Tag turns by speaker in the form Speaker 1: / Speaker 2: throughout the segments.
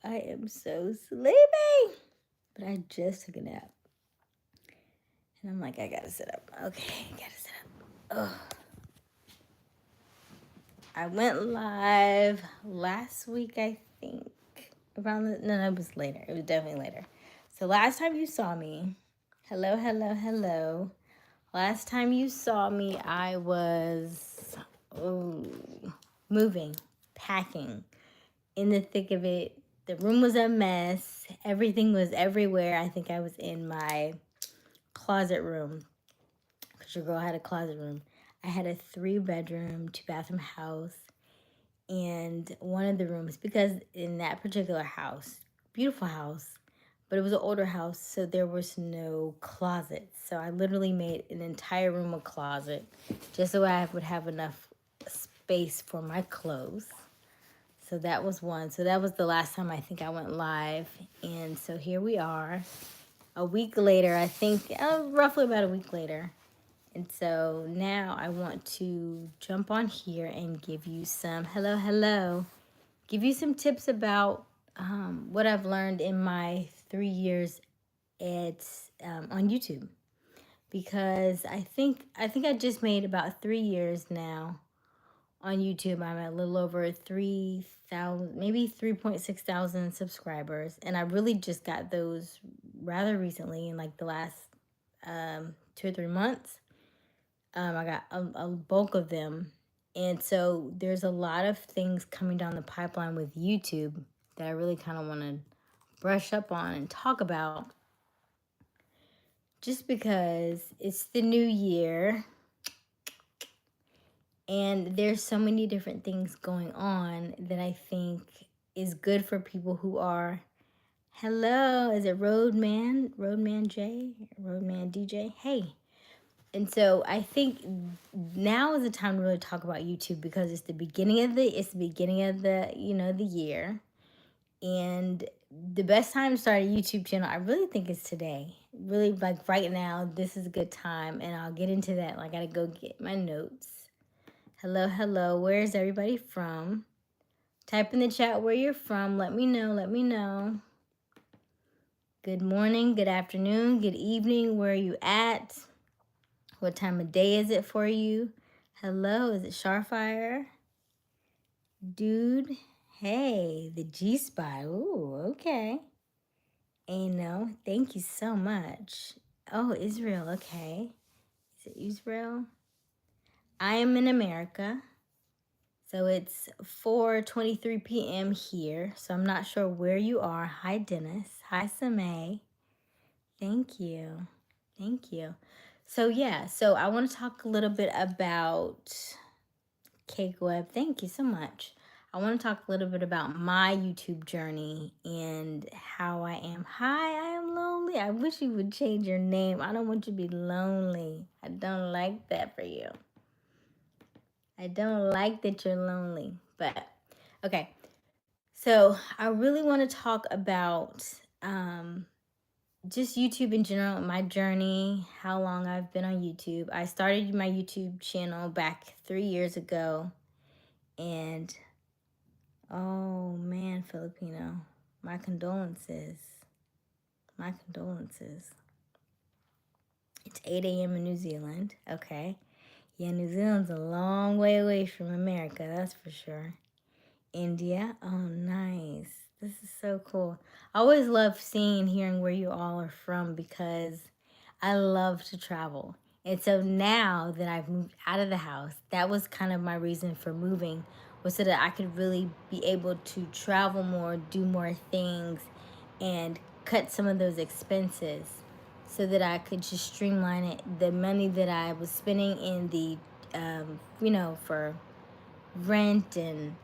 Speaker 1: I am so sleepy. But I just took a nap. And I'm like, I gotta sit up. Okay, gotta sit up. Ugh. I went live last week, I think. No, it was later. It was definitely later. So last time you saw me, hello. Last time you saw me, I was moving, packing, in the thick of it. The room was a mess. Everything was everywhere. I think I was in my closet room because your girl had a closet room. I had a 3-bedroom, 2-bathroom house, and one of the rooms, because in that particular house, beautiful house, but it was an older house, so there was no closet. So I literally made an entire room a closet just so I would have enough space for my clothes. So that was one. So that was the last time I think I went live. And so here we are a week later, I think, roughly about a week later. And so now I want to jump on here and give you some, give you some tips about what I've learned in my 3 years on YouTube. Because I think I just made about 3 years now on YouTube. I'm at a little over 3,000, maybe 3.6 thousand subscribers. And I really just got those rather recently in like the last 2 or 3 months. I got a bulk of them. And so there's a lot of things coming down the pipeline with YouTube that I really kind of want to brush up on and talk about. Just because it's the new year and there's so many different things going on that I think is good for people who are, is it Roadman J, Roadman DJ? Hey. And so I think now is the time to really talk about YouTube because it's the beginning of the the year. And the best time to start a YouTube channel, I really think is today. Really, like right now, this is a good time, and I'll get into that. I gotta go get my notes. Hello. Where is everybody from? Type in the chat where you're from. Let me know. Good morning, good afternoon, good evening. Where are you at? What time of day is it for you? Hello, is it Starfire? Dude, hey, the G-Spot. Ooh, okay. No, thank you so much. Oh, Israel, okay. Is it Israel? I am in America. So it's 4:23 p.m. here. So I'm not sure where you are. Hi, Dennis. Hi, Samay. Thank you. So I want to talk a little bit about Cake Web. Thank you so much. I want to talk a little bit about my YouTube journey and how I am. Hi, I am lonely. I wish you would change your name. I don't want you to be lonely. I don't like that for you. I don't like that you're lonely. But, okay. So I really want to talk about just YouTube in general, my journey, how long I've been on YouTube. I started my YouTube channel back 3 years ago. And, oh man, Filipino, my condolences. It's 8 a.m. in New Zealand. Okay. Yeah, New Zealand's a long way away from America, that's for sure. India. Oh, nice. This is so cool. I always love seeing and hearing where you all are from because I love to travel. And so now that I've moved out of the house, that was kind of my reason for moving, was so that I could really be able to travel more, do more things, and cut some of those expenses so that I could just streamline it. The money that I was spending in the, for rent and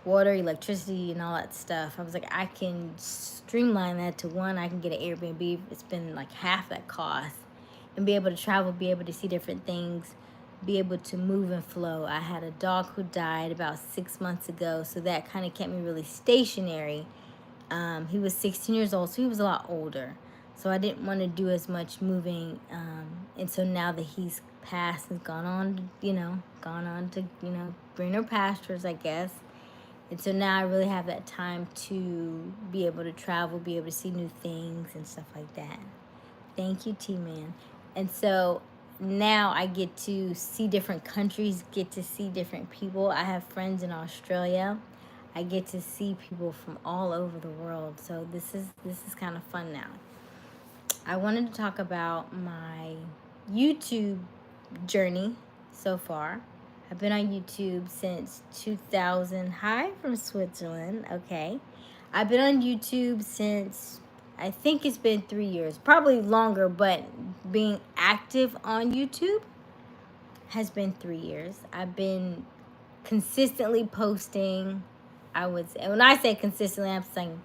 Speaker 1: water, electricity, and all that stuff, I was like, I can streamline that to one. I can get an Airbnb, spend like half that cost, and be able to travel, be able to see different things, be able to move and flow. I had a dog who died about 6 months ago, so that kind of kept me really stationary. He was 16 years old, so he was a lot older. So I didn't want to do as much moving. And so now that he's passed and gone on to greener pastures, I guess. And so now I really have that time to be able to travel, be able to see new things and stuff like that. Thank you, T-Man. And so now I get to see different countries, get to see different people. I have friends in Australia. I get to see people from all over the world. So this is kind of fun now. I wanted to talk about my YouTube journey so far. I've been on YouTube since 2000. Hi from Switzerland. Okay. I've been on YouTube since, I think it's been 3 years, probably longer, but being active on YouTube has been 3 years. I've been consistently posting. I would say, when I say consistently, I'm saying,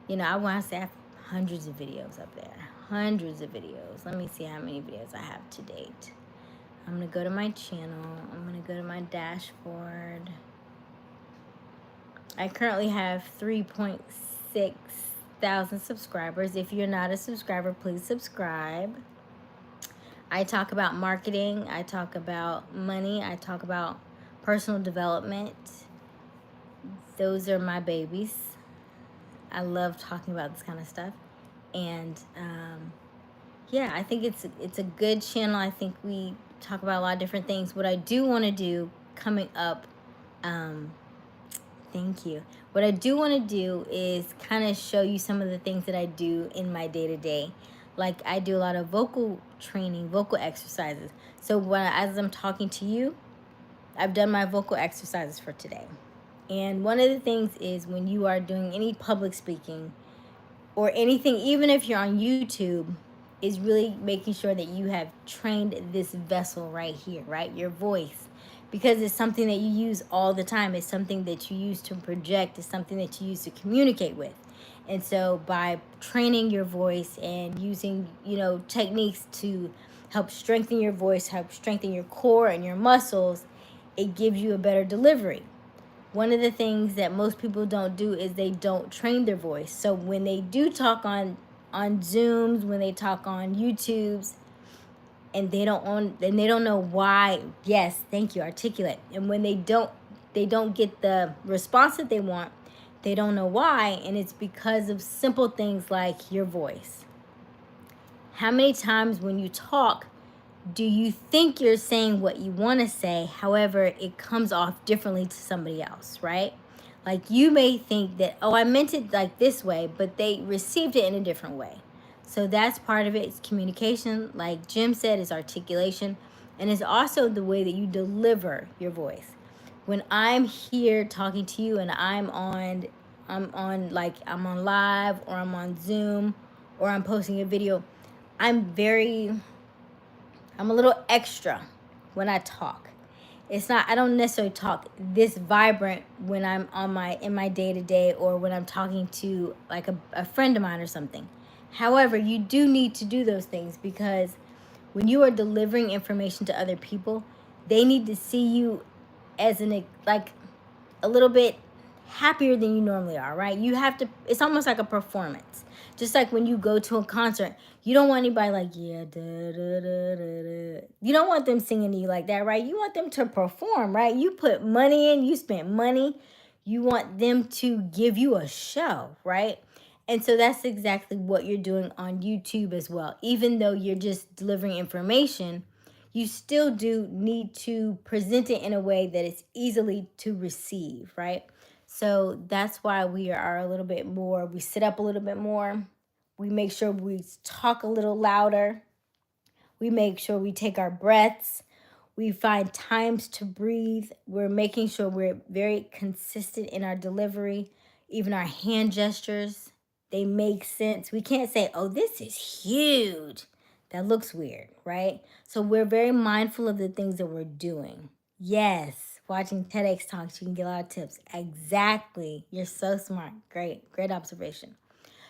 Speaker 1: I want to say I have hundreds of videos up there. Hundreds of videos. Let me see how many videos I have to date. I'm going to go to my channel. I'm going to go to my dashboard. I currently have 3.6 thousand subscribers. If you're not a subscriber, please subscribe. I talk about marketing. I talk about money. I talk about personal development. Those are my babies. I love talking about this kind of stuff. And yeah, I think it's a good channel. I think we talk about a lot of different things. What I do want to do coming up, thank you. What I do want to do is kind of show you some of the things that I do in my day-to-day. Like I do a lot of vocal training, vocal exercises. So as I'm talking to you, I've done my vocal exercises for today. And one of the things is when you are doing any public speaking or anything, even if you're on YouTube, is really making sure that you have trained this vessel right here, right? Your voice. Because it's something that you use all the time. It's something that you use to project. It's something that you use to communicate with. And so by training your voice and using, techniques to help strengthen your voice, help strengthen your core and your muscles, it gives you a better delivery. One of the things that most people don't do is they don't train their voice. So when they do talk on Zooms, when they talk on YouTubes, and they don't know why, yes, thank you, articulate. And when they don't get the response that they want, they don't know why, and it's because of simple things like your voice. How many times when you talk do you think you're saying what you want to say, however, it comes off differently to somebody else, right? Like you may think that, oh, I meant it like this way, but they received it in a different way. So that's part of it. It's communication. Like Jim said, it's articulation. And it's also the way that you deliver your voice. When I'm here talking to you and I'm on live or I'm on Zoom or I'm posting a video, I'm a little extra when I talk. I don't necessarily talk this vibrant when I'm in my day-to-day or when I'm talking to like a friend of mine or something. However, you do need to do those things because when you are delivering information to other people, they need to see you as a little bit happier than you normally are, right? It's almost like a performance. Just like when you go to a concert, you don't want anybody like, yeah, da, da, da, da, da. You don't want them singing to you like that, right? You want them to perform, right? You put money in, you spent money. You want them to give you a show, right? And so that's exactly what you're doing on YouTube as well. Even though you're just delivering information, you still do need to present it in a way that it's easily to receive, right? So that's why we are a little bit more, we sit up a little bit more. We make sure we talk a little louder. We make sure we take our breaths. We find times to breathe. We're making sure we're very consistent in our delivery. Even our hand gestures, they make sense. We can't say, oh, this is huge. That looks weird, right? So we're very mindful of the things that we're doing. Yes, watching TEDx talks, you can get a lot of tips. Exactly. You're so smart. Great observation.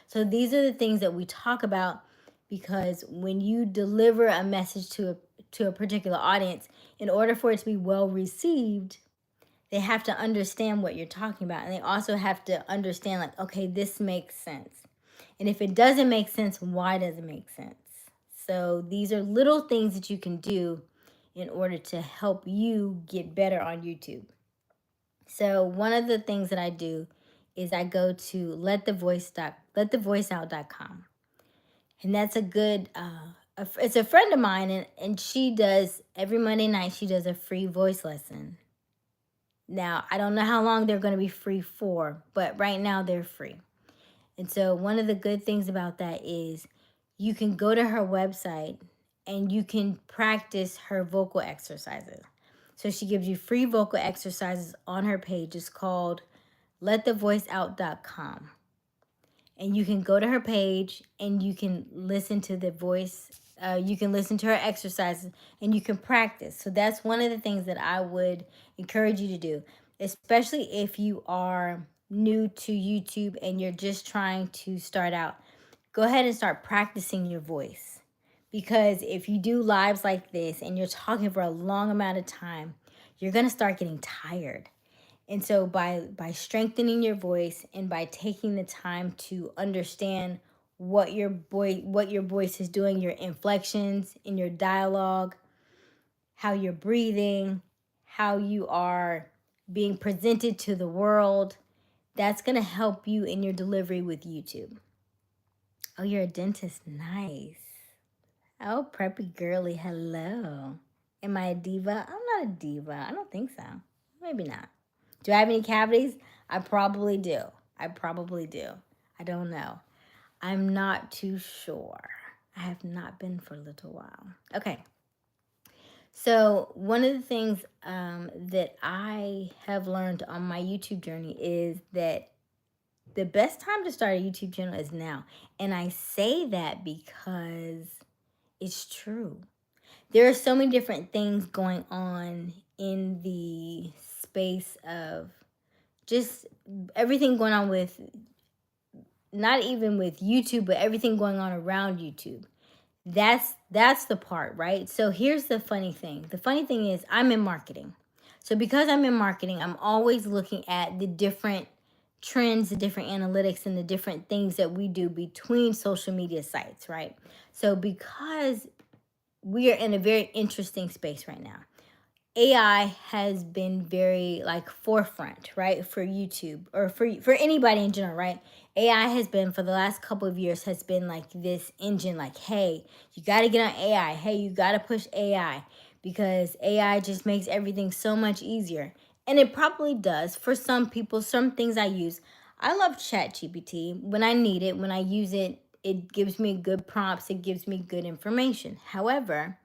Speaker 1: So these are the things that we talk about because when you deliver a message to a particular audience, in order for it to be well received, they have to understand what you're talking about. And they also have to understand like, okay, this makes sense. And if it doesn't make sense, why does it make sense? So these are little things that you can do in order to help you get better on YouTube. So one of the things that I do is I go to letthevoiceout.com. And that's a good it's a friend of mine, and she does every Monday night she does a free voice lesson. Now, I don't know how long they're going to be free for, but right now they're free. And so one of the good things about that is you can go to her website and you can practice her vocal exercises. So she gives you free vocal exercises on her page. It's called letthevoiceout.com. And you can go to her page and you can listen to the voice. You can listen to her exercises and you can practice. So that's one of the things that I would encourage you to do, especially if you are new to YouTube and you're just trying to start out. Go ahead and start practicing your voice. Because if you do lives like this and you're talking for a long amount of time, you're going to start getting tired. And so by strengthening your voice and by taking the time to understand what your voice is doing, your inflections in your dialogue, how you're breathing, how you are being presented to the world, that's going to help you in your delivery with YouTube. Oh, you're a dentist. Nice. Oh, preppy girly. Hello. Am I a diva? I'm not a diva. I don't think so. Maybe not. Do I have any cavities? I probably do. I probably do. I don't know. I'm not too sure. I have not been for a little while. Okay. So one of the things that I have learned on my YouTube journey is that the best time to start a YouTube channel is now. And I say that because it's true. There are so many different things going on in the space of just everything going on with, not even with YouTube, but everything going on around YouTube. That's the part, right? So here's the funny thing. The funny thing is I'm in marketing. So because I'm in marketing, I'm always looking at the different trends, the different analytics, and the different things that we do between social media sites, right? So because we are in a very interesting space right now, AI has been very like forefront, right, for YouTube or for anybody in general, right? AI has been for the last couple of years has been like this engine, like, hey, you got to get on AI. Hey, you got to push AI because AI just makes everything so much easier. And it probably does for some people. Some things I use. I love ChatGPT when I need it. When I use it, it gives me good prompts. It gives me good information. However,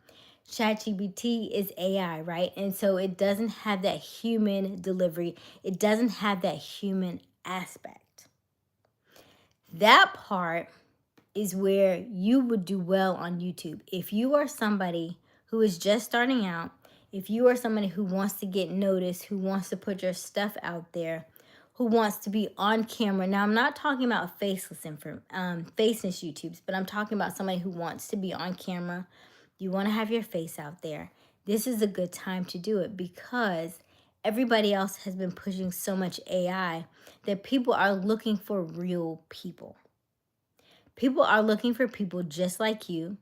Speaker 1: ChatGPT is AI, right? And so it doesn't have that human delivery. It doesn't have that human aspect. That part is where you would do well on YouTube. If you are somebody who is just starting out, if you are somebody who wants to get noticed, who wants to put your stuff out there, who wants to be on camera. Now, I'm not talking about faceless YouTubes, but I'm talking about somebody who wants to be on camera. You want to have your face out there. This is a good time to do it because everybody else has been pushing so much AI that people are looking for real people. People are looking for people just like you,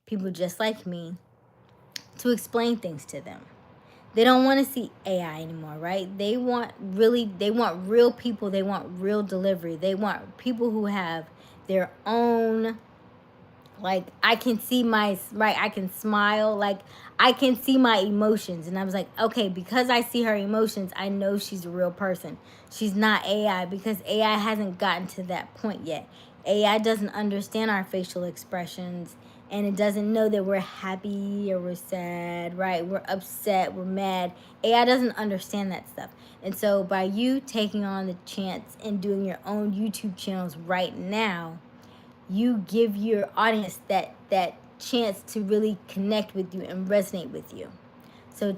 Speaker 1: people just like me, to explain things to them. They don't want to see AI anymore, right? They want real people. They want real delivery. They want people who have their own, like, I can see I can smile, like I can see my emotions. And I was like, okay, because I see her emotions, I know she's a real person. She's not AI, because AI hasn't gotten to that point yet. AI doesn't understand our facial expressions, and it doesn't know that we're happy or we're sad, right? We're upset, we're mad. AI doesn't understand that stuff. And so by you taking on the chance and doing your own YouTube channels right now, you give your audience that chance to really connect with you and resonate with you. So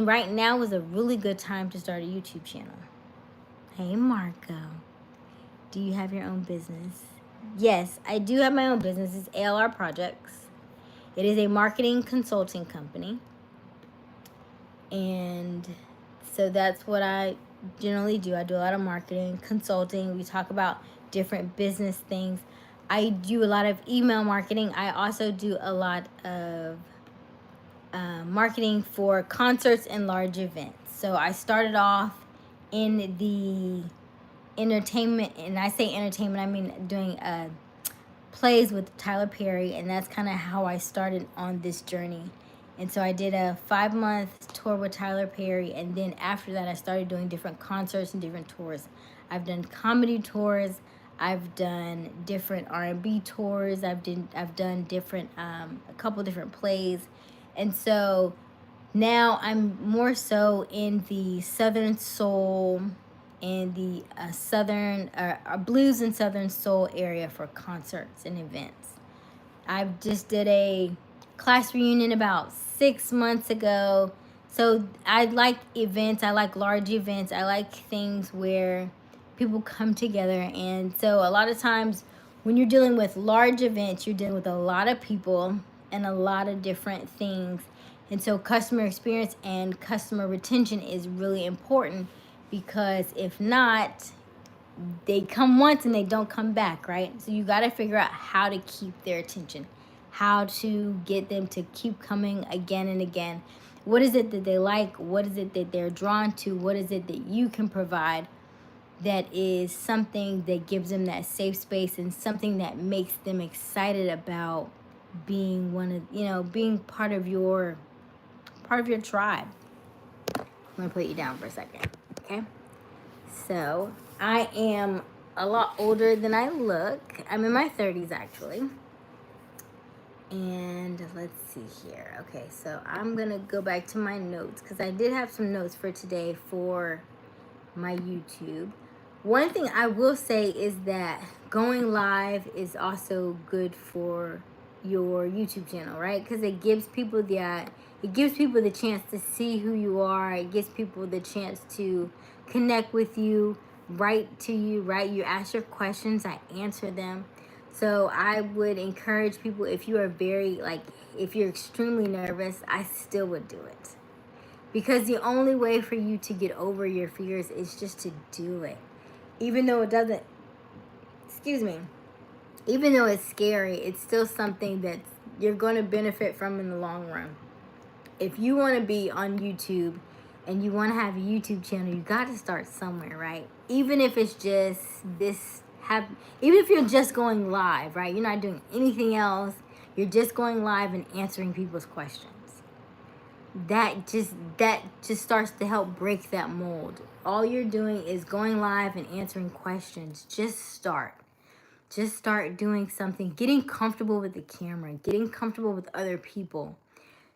Speaker 1: right now is a really good time to start a YouTube channel. Hey Marco, do you have your own business? Yes, I do have my own business. It's ALR Projects. It is a marketing consulting company. And so that's what I generally do. I do a lot of marketing, consulting. We talk about different business things. I do a lot of email marketing. I also do a lot of marketing for concerts and large events. So I started off in the entertainment, and I say entertainment, I mean doing plays with Tyler Perry, and that's kind of how I started on this journey. And so I did a 5-month tour with Tyler Perry, and then after that, I started doing different concerts and different tours. I've done comedy tours, I've done different R&B tours, I've done different a couple different plays, and so now I'm more so in the Southern Soul and the Southern blues and Southern Soul area for concerts and events. I just did a class reunion about 6 months ago. So I like events. I like large events. I like things where people come together. And so a lot of times when you're dealing with large events, you're dealing with a lot of people and a lot of different things. And so customer experience and customer retention is really important, because if not, they come once and they don't come back, right? So you got to figure out how to keep their attention, how to get them to keep coming again and again. What is it that they like? What is it that they're drawn to? What is it that you can provide that is something that gives them that safe space and something that makes them excited about being one of, being part of your tribe. I'm going to put you down for a second, okay? So I am a lot older than I look. I'm in my 30s actually. And let's see here. Okay, so I'm gonna go back to my notes, because I did have some notes for today for my YouTube. One thing I will say is that going live is also good for your YouTube channel, right? Because it gives people the chance to see who you are. It gives people the chance to connect with you, write to you, right? You ask your questions, I answer them. So I would encourage people, if you are if you're extremely nervous, I still would do it. Because the only way for you to get over your fears is just to do it. Even though even though it's scary, it's still something that you're going to benefit from in the long run. If you want to be on YouTube and you want to have a YouTube channel, you got to start somewhere, right? Even if it's just even if you're just going live, right? You're not doing anything else. You're just going live and answering people's questions. That just starts to help break that mold. All you're doing is going live and answering questions. Just start doing something, getting comfortable with the camera, getting comfortable with other people,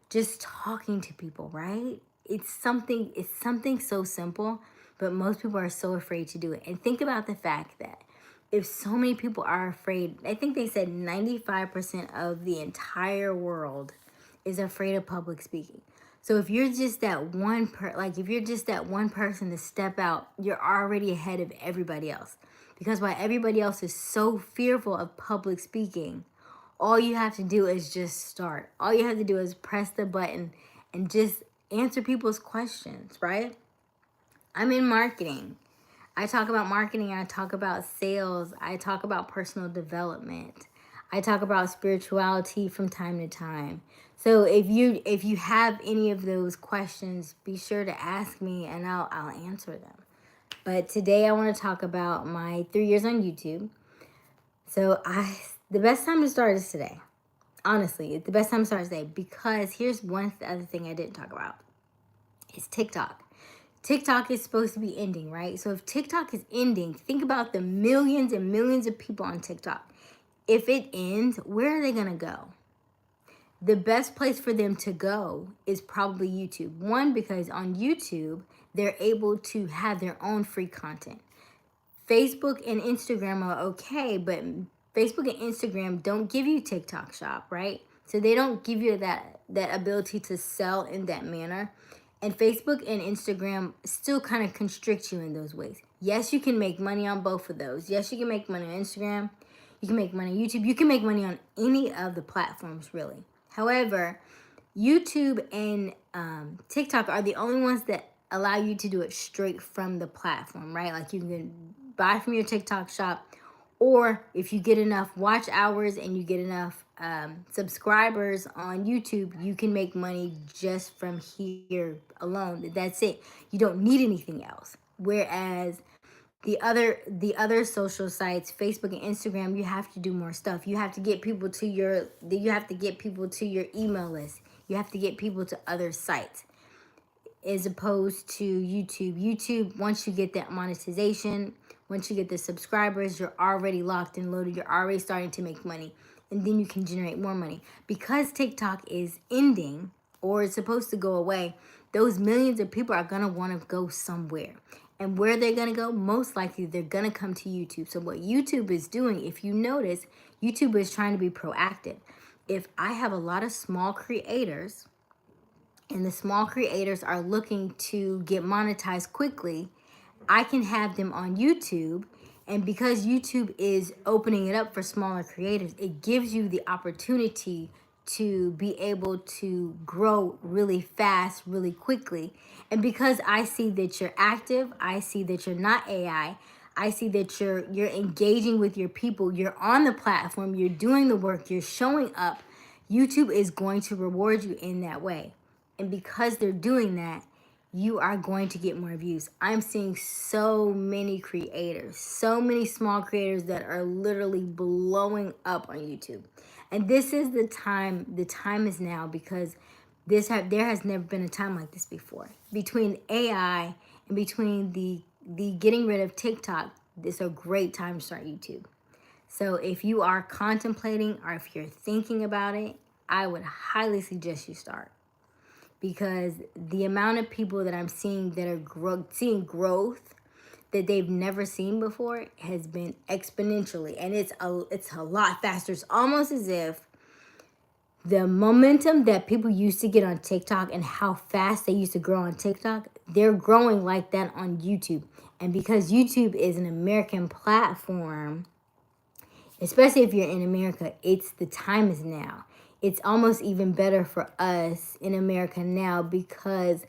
Speaker 1: just talking to people, right? It's something so simple, but most people are so afraid to do it. And think about the fact that if so many people are afraid, I think they said 95% of the entire world is afraid of public speaking. So if you're just that one person to step out, you're already ahead of everybody else. Because while everybody else is so fearful of public speaking, all you have to do is just start. All you have to do is press the button and just answer people's questions, right? I'm in marketing. I talk about marketing, I talk about sales, I talk about personal development. I talk about spirituality from time to time. So if you have any of those questions, be sure to ask me and I'll answer them. But today I want to talk about my 3 years on YouTube. So the best time to start is today. Honestly, the best time to start is today, because here's one other thing I didn't talk about. It's TikTok. TikTok is supposed to be ending, right? So if TikTok is ending, think about the millions and millions of people on TikTok. If it ends, where are they going to go? The best place for them to go is probably YouTube. One, because on YouTube, they're able to have their own free content. Facebook and Instagram are okay, but Facebook and Instagram don't give you TikTok Shop, right? So they don't give you that ability to sell in that manner. And Facebook and Instagram still kind of constrict you in those ways. Yes, you can make money on both of those. Yes, you can make money on Instagram. You can make money on YouTube. You can make money on any of the platforms, really. However, YouTube and TikTok are the only ones that allow you to do it straight from the platform, right? Like you can buy from your TikTok shop, or if you get enough watch hours and you get enough subscribers on YouTube, you can make money just from here alone. That's it. You don't need anything else. Whereas the other social sites, Facebook and Instagram, you have to do more stuff. You have to get people to your email list. You have to get people to other sites, as opposed to YouTube. YouTube, once you get that monetization, once you get the subscribers, you're already locked and loaded. You're already starting to make money, and then you can generate more money. Because TikTok is ending, or it's supposed to go away, those millions of people are going to want to go somewhere. And where they're going to go, most likely they're going to come to YouTube. So what YouTube is doing, if you notice, YouTube is trying to be proactive. If I have a lot of small creators, and the small creators are looking to get monetized quickly, I can have them on YouTube. And because YouTube is opening it up for smaller creators, it gives you the opportunity to be able to grow really fast, really quickly. And because I see that you're active, I see that you're not AI, I see that you're engaging with your people, you're on the platform, you're doing the work, you're showing up, YouTube is going to reward you in that way. And because they're doing that, you are going to get more views. I'm seeing so many creators, so many small creators that are literally blowing up on YouTube. And this is the time is now, because there has never been a time like this before. Between AI and between the getting rid of TikTok, this is a great time to start YouTube. So if you are contemplating, or if you're thinking about it, I would highly suggest you start. Because the amount of people that I'm seeing that are seeing growth that they've never seen before has been exponentially, and it's a lot faster. It's almost as if the momentum that people used to get on TikTok and how fast they used to grow on TikTok, they're growing like that on YouTube. And because YouTube is an American platform, especially if you're in America, the time is now. It's almost even better for us in America now, because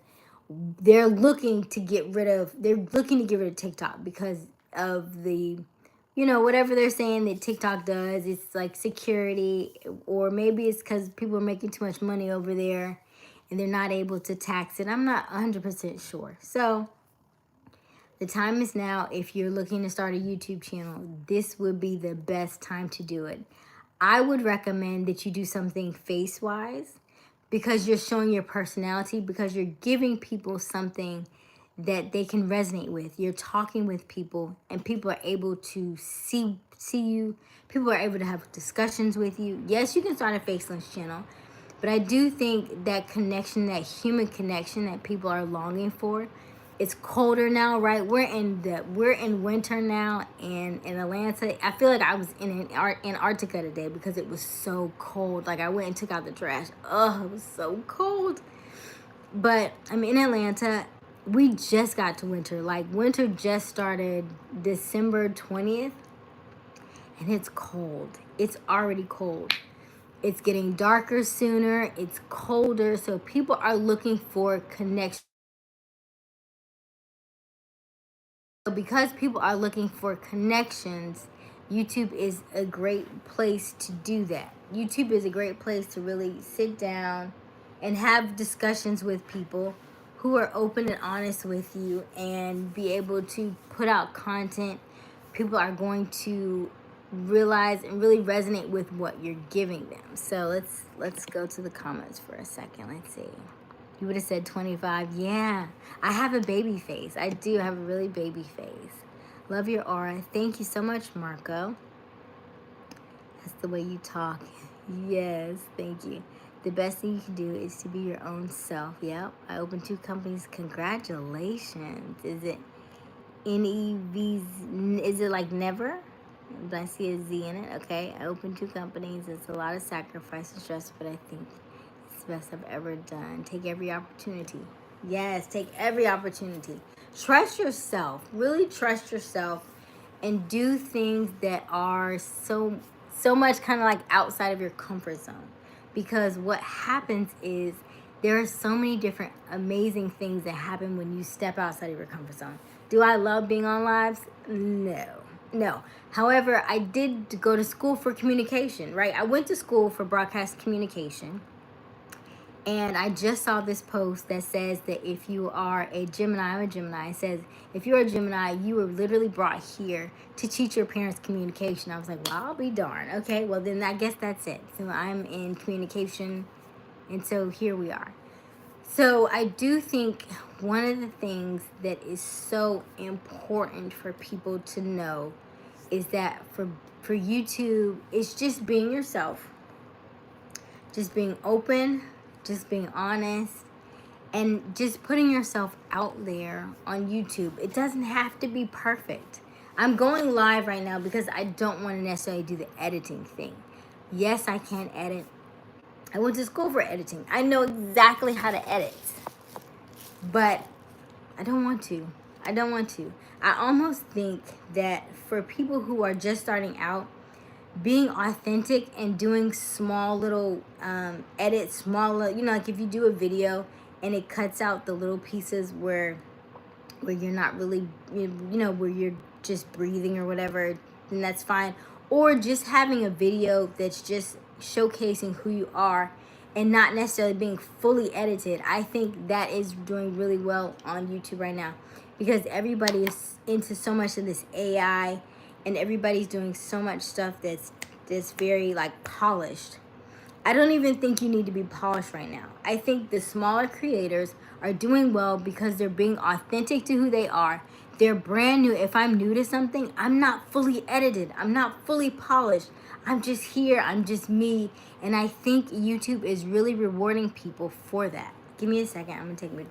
Speaker 1: they're looking to get rid of TikTok because of the, whatever they're saying that TikTok does. It's like security, or maybe it's because people are making too much money over there and they're not able to tax it. I'm not 100% sure. So the time is now. If you're looking to start a YouTube channel, this would be the best time to do it. I would recommend that you do something face-wise, because you're showing your personality, because you're giving people something that they can resonate with. You're talking with people, and people are able to see you. People are able to have discussions with you. Yes, you can start a faceless channel, but I do think that connection, that human connection that people are longing for. It's colder now, right? We're in winter now, and in Atlanta, I feel like I was in Antarctica today because it was so cold. Like, I went and took out the trash. Oh, it was so cold. But I'm in Atlanta. We just got to winter. Like, winter just started December 20th, and it's cold. It's already cold. It's getting darker sooner. It's colder. So people are looking for connection. So because people are looking for connections, YouTube is a great place to do that. YouTube is a great place to really sit down and have discussions with people who are open and honest with you, and be able to put out content. People are going to realize and really resonate with what you're giving them. So let's go to the comments for a second. Let's see. You would have said 25. Yeah, I have a baby face. I do have a really baby face. Love your aura. Thank you so much, Marco. That's the way you talk. Yes, thank you. The best thing you can do is to be your own self. Yep, I opened 2 companies. Congratulations. Is it NEVs? Is it like never? Did I see a Z in it? Okay, I opened 2 companies. It's a lot of sacrifice and stress, but I think it's the best I've ever done. Take every opportunity. Yes, take every opportunity. Trust yourself. Really trust yourself, and do things that are so much kind of like outside of your comfort zone. Because what happens is, there are so many different amazing things that happen when you step outside of your comfort zone. Do I love being on lives? No. However, I did go to school for communication, right? I went to school for broadcast communication. And I just saw this post that says that if you are a Gemini, I'm a Gemini, it says, if you're a Gemini, you were literally brought here to teach your parents communication. I was like, well, I'll be darned. Okay, well, then I guess that's it. So I'm in communication, and so here we are. So I do think one of the things that is so important for people to know is that for YouTube, it's just being yourself, just being open, just being honest, and just putting yourself out there on YouTube. It doesn't have to be perfect. I'm going live right now because I don't want to necessarily do the editing thing. Yes, I can edit. I went to school for editing. I know exactly how to edit, but I don't want to. I don't want to. I almost think that for people who are just starting out, being authentic and doing small little edits, small, you know, like if you do a video and it cuts out the little pieces where you're not really, you know, where you're just breathing or whatever, then that's fine. Or just having a video that's just showcasing who you are and not necessarily being fully edited. I think that is doing really well on YouTube right now because everybody is into so much of this AI and everybody's doing so much stuff that's very like polished. I don't even think you need to be polished right now. I think the smaller creators are doing well because they're being authentic to who they are. They're brand new. If I'm new to something, I'm not fully edited. I'm not fully polished. I'm just here. I'm just me. And I think YouTube is really rewarding people for that. Give me a second. I'm going to take me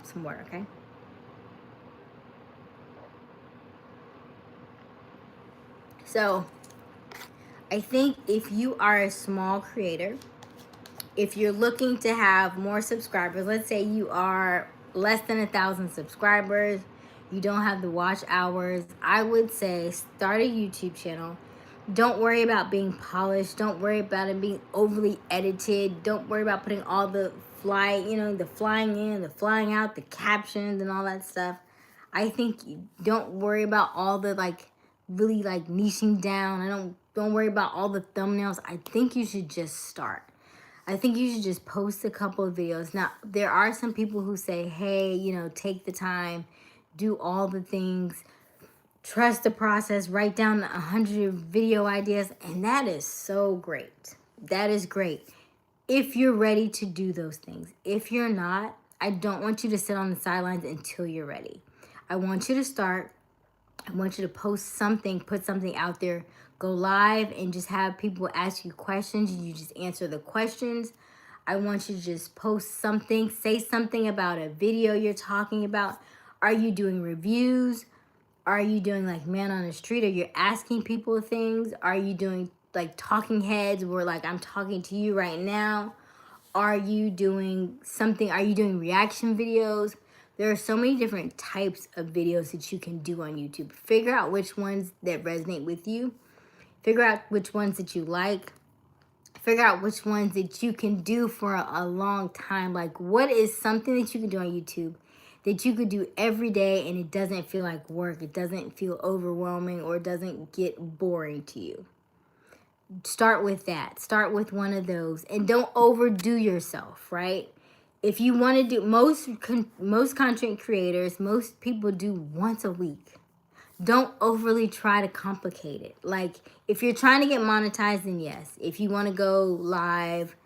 Speaker 1: some water, okay? So I think if you are a small creator, if you're looking to have more subscribers, let's say you are less than 1,000 subscribers, you don't have the watch hours, I would say start a YouTube channel. Don't worry about being polished. Don't worry about it being overly edited. Don't worry about putting all the the flying in, the flying out, the captions and all that stuff. I think don't worry about all the really niching down. Don't worry about all the thumbnails. I think you should just start. I think you should just post a couple of videos. Now, there are some people who say, hey, take the time, do all the things, trust the process, write down 100 video ideas, and that is so great. That is great if you're ready to do those things. If you're not, I don't want you to sit on the sidelines until you're ready. I want you to start. I want you to post something, put something out there, go live and just have people ask you questions. You just answer the questions. I want you to just post something, say something about a video you're talking about. Are you doing reviews? Are you doing like man on the street? Are you asking people things? Are you doing like talking heads where I'm talking to you right now? Are you doing something? Are you doing reaction videos? There are so many different types of videos that you can do on YouTube. Figure out which ones that resonate with you. Figure out which ones that you like. Figure out which ones that you can do for a long time. Like, what is something that you can do on YouTube that you could do every day and it doesn't feel like work, it doesn't feel overwhelming, or it doesn't get boring to you? Start with that. Start with one of those, and don't overdo yourself, right? If you want to do, most content creators, most people do once a week. Don't overly try to complicate it. Like, if you're trying to get monetized, then yes. If you want to go live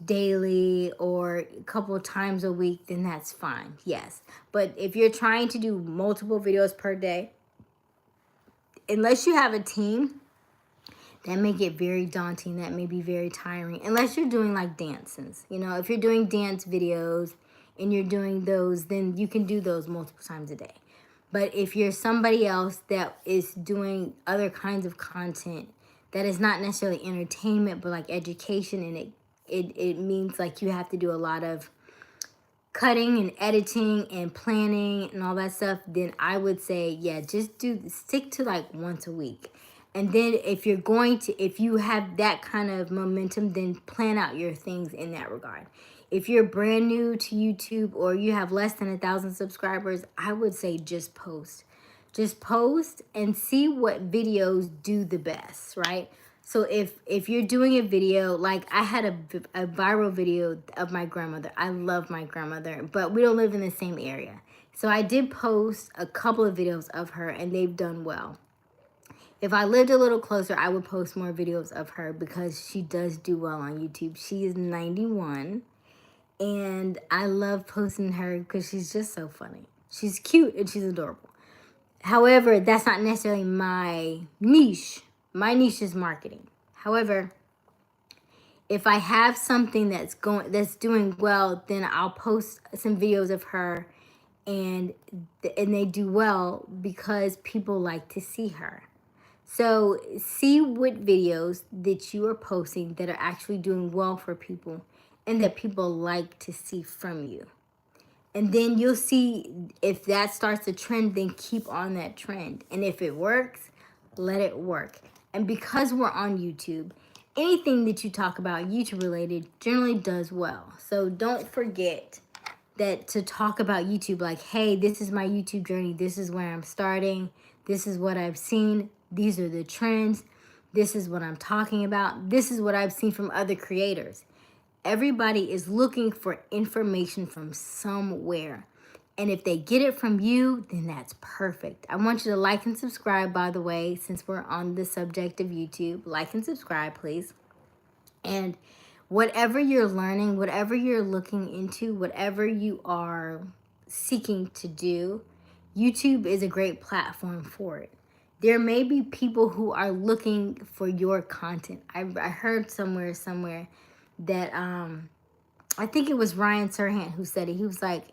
Speaker 1: daily or a couple of times a week, then that's fine, yes. But if you're trying to do multiple videos per day, unless you have a team, that may get very daunting. That may be very tiring. Unless you're doing like dances. If you're doing dance videos and you're doing those, then you can do those multiple times a day. But if you're somebody else that is doing other kinds of content that is not necessarily entertainment, but like education, and it means like you have to do a lot of cutting and editing and planning and all that stuff, then I would say, yeah, just stick to like once a week. And then if you have that kind of momentum, then plan out your things in that regard. If you're brand new to YouTube or you have less than 1,000 subscribers, I would say just post. Just post and see what videos do the best, right? So if you're doing a video, like I had a viral video of my grandmother. I love my grandmother, but we don't live in the same area. So I did post a couple of videos of her, and they've done well. If I lived a little closer, I would post more videos of her because she does do well on YouTube. She is 91, and I love posting her because she's just so funny. She's cute and she's adorable. However, that's not necessarily my niche. My niche is marketing. However, if I have something that's doing well, then I'll post some videos of her, and they do well because people like to see her. So see what videos that you are posting that are actually doing well for people and that people like to see from you. And then you'll see if that starts a trend, then keep on that trend. And if it works, let it work. And because we're on YouTube, anything that you talk about YouTube related generally does well. So don't forget that to talk about YouTube, like, hey, this is my YouTube journey. This is where I'm starting. This is what I've seen. These are the trends. This is what I'm talking about. This is what I've seen from other creators. Everybody is looking for information from somewhere. And if they get it from you, then that's perfect. I want you to like and subscribe, by the way, since we're on the subject of YouTube. Like and subscribe, please. And whatever you're learning, whatever you're looking into, whatever you are seeking to do, YouTube is a great platform for it. There may be people who are looking for your content. I heard somewhere that I think it was Ryan Serhant who said it. He was like,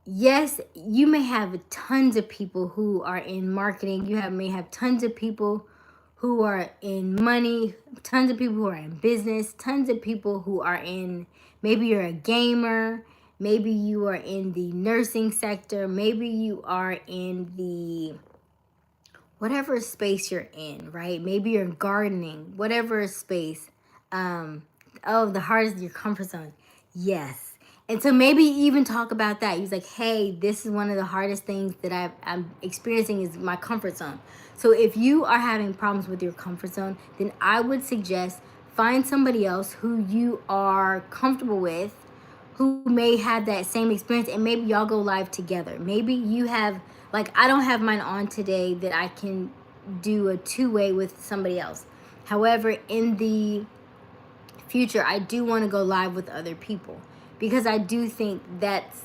Speaker 1: yes, you may have tons of people who are in marketing. You may have tons of people who are in money, tons of people who are in business, tons of people who are in, maybe you're a gamer, maybe you are in the nursing sector, maybe you are in the whatever space you're in, right? Maybe you're gardening, whatever space. The hardest, your comfort zone. Yes. And so maybe even talk about that. He's like, hey, this is one of the hardest things that I'm experiencing is my comfort zone. So if you are having problems with your comfort zone, then I would suggest find somebody else who you are comfortable with, who may have that same experience, and maybe y'all go live together. Maybe you have, like, I don't have mine on today that I can do a two-way with somebody else. However, in the future, I do want to go live with other people because I do think that's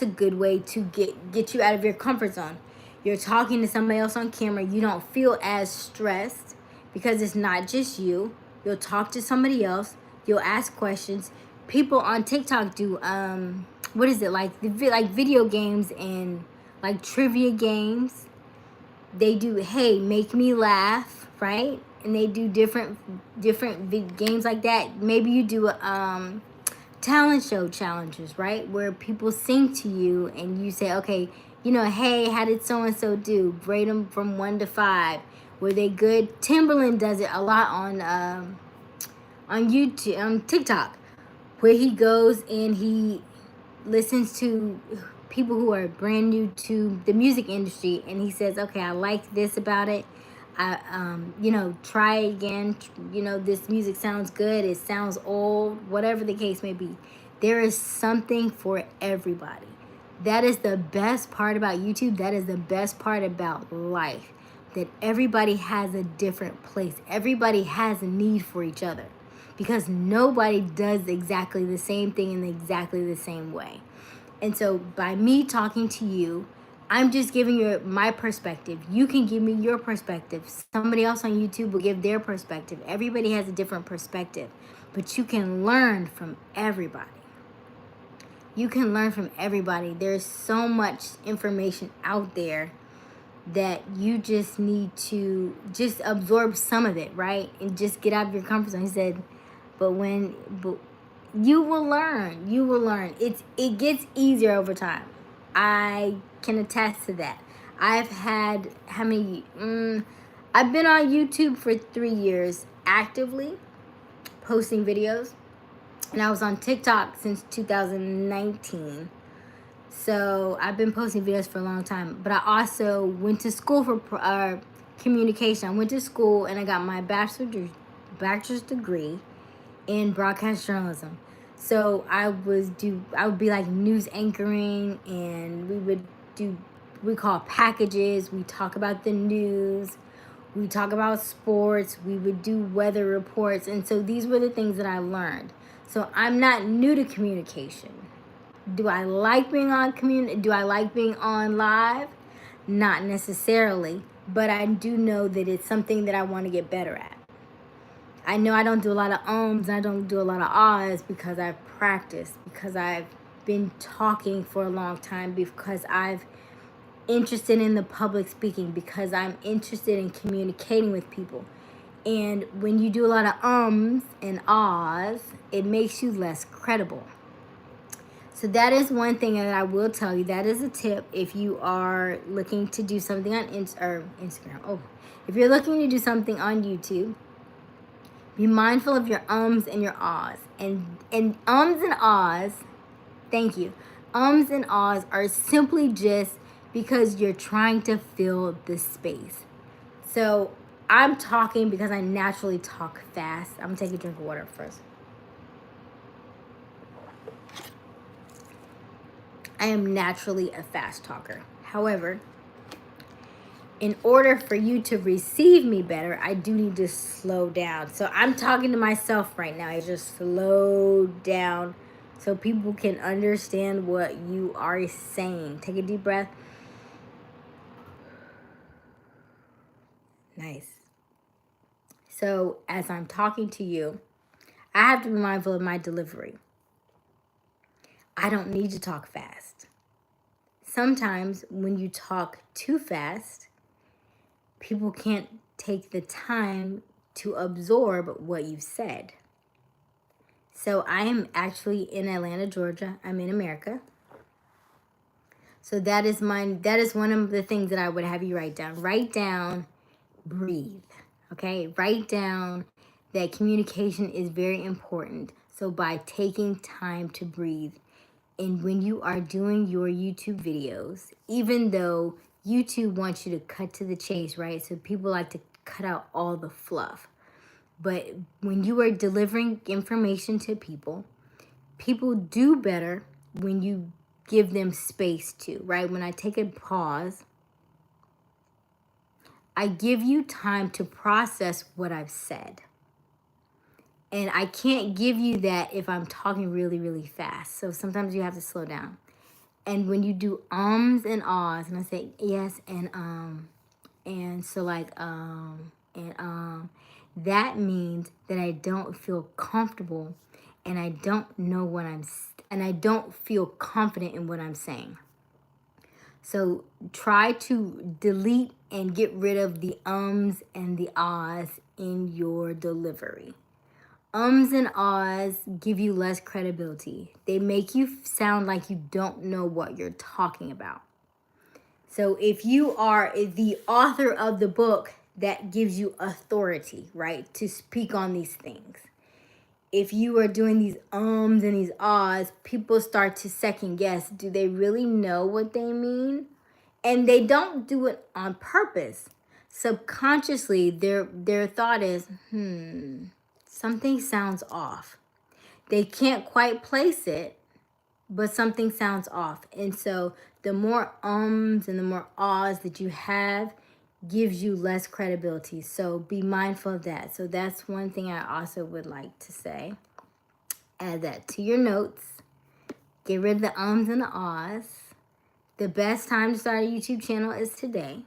Speaker 1: a good way to get you out of your comfort zone. You're talking to somebody else on camera. You don't feel as stressed because it's not just you. You'll talk to somebody else. You'll ask questions. People on TikTok do what is it, like video games and like trivia games. They do, hey, make me laugh, right? And they do different games like that. Maybe you do a talent show challenges, right? Where people sing to you and you say, okay, hey, how did so-and-so do? Rate them from 1 to 5. Were they good? Timberland does it a lot on YouTube, on TikTok, where he goes and he listens to people who are brand new to the music industry, and he says, okay, I like this about it. Try again. This music sounds good. It sounds old, whatever the case may be. There is something for everybody. That is the best part about YouTube. That is the best part about life, that everybody has a different place. Everybody has a need for each other because nobody does exactly the same thing in exactly the same way. And so by me talking to you, I'm just giving you my perspective. You can give me your perspective. Somebody else on YouTube will give their perspective. Everybody has a different perspective, but you can learn from everybody. You can learn from everybody. There's so much information out there that you just need to just absorb some of it, right? And just get out of your comfort zone. He said, but you will learn. You will learn. It gets easier over time. I can attest to that. I've had I've been on YouTube for 3 years actively posting videos, and I was on TikTok since 2019. So I've been posting videos for a long time. But I also went to school for communication. I went to school and I got my bachelor's degree in broadcast journalism. So I would be like news anchoring, and we call packages. We talk about the news. We talk about sports. We would do weather reports. And so these were the things that I learned. So I'm not new to communication. Do I like being on do I like being on live? Not necessarily, but I do know that it's something that I want to get better at. I know I don't do a lot of ums, I don't do a lot of ahs because I've practiced, because I've been talking for a long time, because I've interested in the public speaking, because I'm interested in communicating with people. And when you do a lot of ums and ahs, it makes you less credible. So that is one thing that I will tell you. That is a tip if you are looking to do something on Instagram. Oh, if you're looking to do something on YouTube, be mindful of your ums and your ahs. And ums and ahs, thank you. Ums and ahs are simply just because you're trying to fill the space. So I'm talking because I naturally talk fast. I'm gonna take a drink of water first. I am naturally a fast talker. However, in order for you to receive me better, I do need to slow down. So I'm talking to myself right now. I just slow down so people can understand what you are saying. Take a deep breath. Nice. So as I'm talking to you, I have to be mindful of my delivery. I don't need to talk fast. Sometimes when you talk too fast, people can't take the time to absorb what you've said. So I am actually in Atlanta, Georgia. I'm in America. So that is one of the things that I would have you write down. Write down, breathe. Okay? Write down that communication is very important. So by taking time to breathe, and when you are doing your YouTube videos, even though YouTube wants you to cut to the chase, right? So people like to cut out all the fluff. But when you are delivering information to people, people do better when you give them space to, right? When I take a pause, I give you time to process what I've said. And I can't give you that if I'm talking really, really fast. So sometimes you have to slow down. And when you do ums and ahs, and I say yes and so like that means that I don't feel comfortable, and I don't know and I don't feel confident in what I'm saying. So try to delete and get rid of the ums and the ahs in your delivery. Ums and ahs give you less credibility. They make you sound like you don't know what you're talking about. So if you are the author of the book, that gives you authority, right, to speak on these things. If you are doing these ums and these ahs, people start to second guess. Do they really know what they mean? And they don't do it on purpose. Subconsciously, their thought is, something sounds off. They can't quite place it, but something sounds off. And so the more ums and the more ahs that you have gives you less credibility. So be mindful of that. So that's one thing I also would like to say. Add that to your notes. Get rid of the ums and the ahs. The best time to start a YouTube channel is today,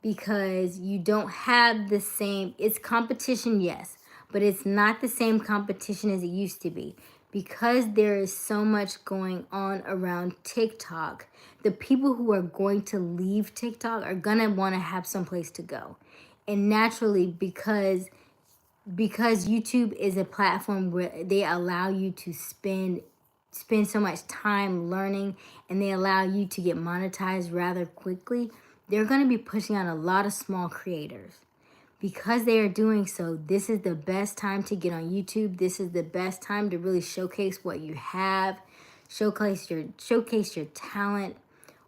Speaker 1: because you don't have the same, it's competition, yes, but it's not the same competition as it used to be. Because there is so much going on around TikTok, the people who are going to leave TikTok are gonna wanna have someplace to go. And naturally, because YouTube is a platform where they allow you to spend so much time learning, and they allow you to get monetized rather quickly, they're going to be pushing out a lot of small creators. Because they are doing so, this is the best time to get on YouTube. This is the best time to really showcase what you have, showcase your talent,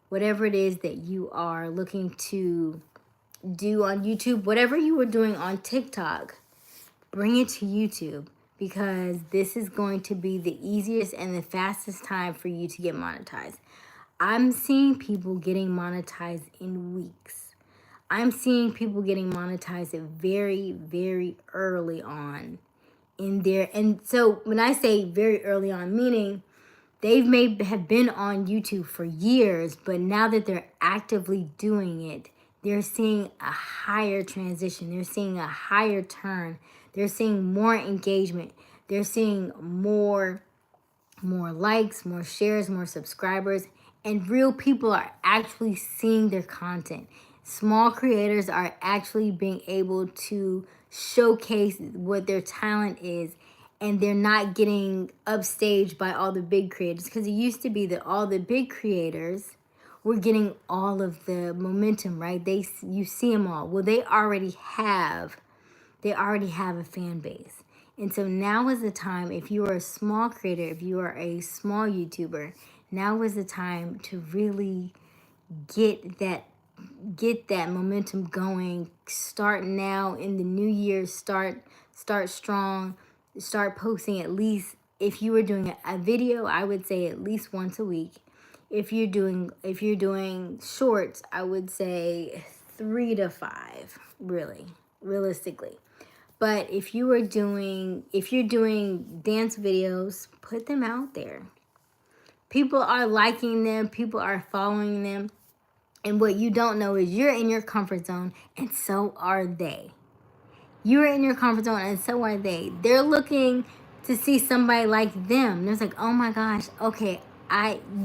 Speaker 1: whatever it is that you are looking to do on YouTube, whatever you were doing on TikTok, bring it to YouTube, because this is going to be the easiest and the fastest time for you to get monetized. I'm seeing people getting monetized in weeks. I'm seeing people getting monetized very, very early on in there. And so when I say very early on, meaning they've have been on YouTube for years, but now that they're actively doing it, they're seeing a higher transition. They're seeing a higher turn. They're seeing more engagement. They're seeing more likes, more shares, more subscribers, and real people are actually seeing their content. Small creators are actually being able to showcase what their talent is, and they're not getting upstaged by all the big creators, because it used to be that all the big creators were getting all of the momentum, right? You see them all. Well, they already have a fan base. And so now is the time, if you are a small creator, if you are a small YouTuber, now is the time to really get that momentum going. Start now in the new year. Start strong. Start posting at least, if you were doing a video, I would say at least once a week. If you're doing shorts, I would say 3 to 5, realistically. But if you're doing dance videos, put them out there. People are liking them, people are following them. And what you don't know is you're in your comfort zone, and so are they. You're in your comfort zone, and so are they. They're looking to see somebody like them. They're like, oh my gosh, okay,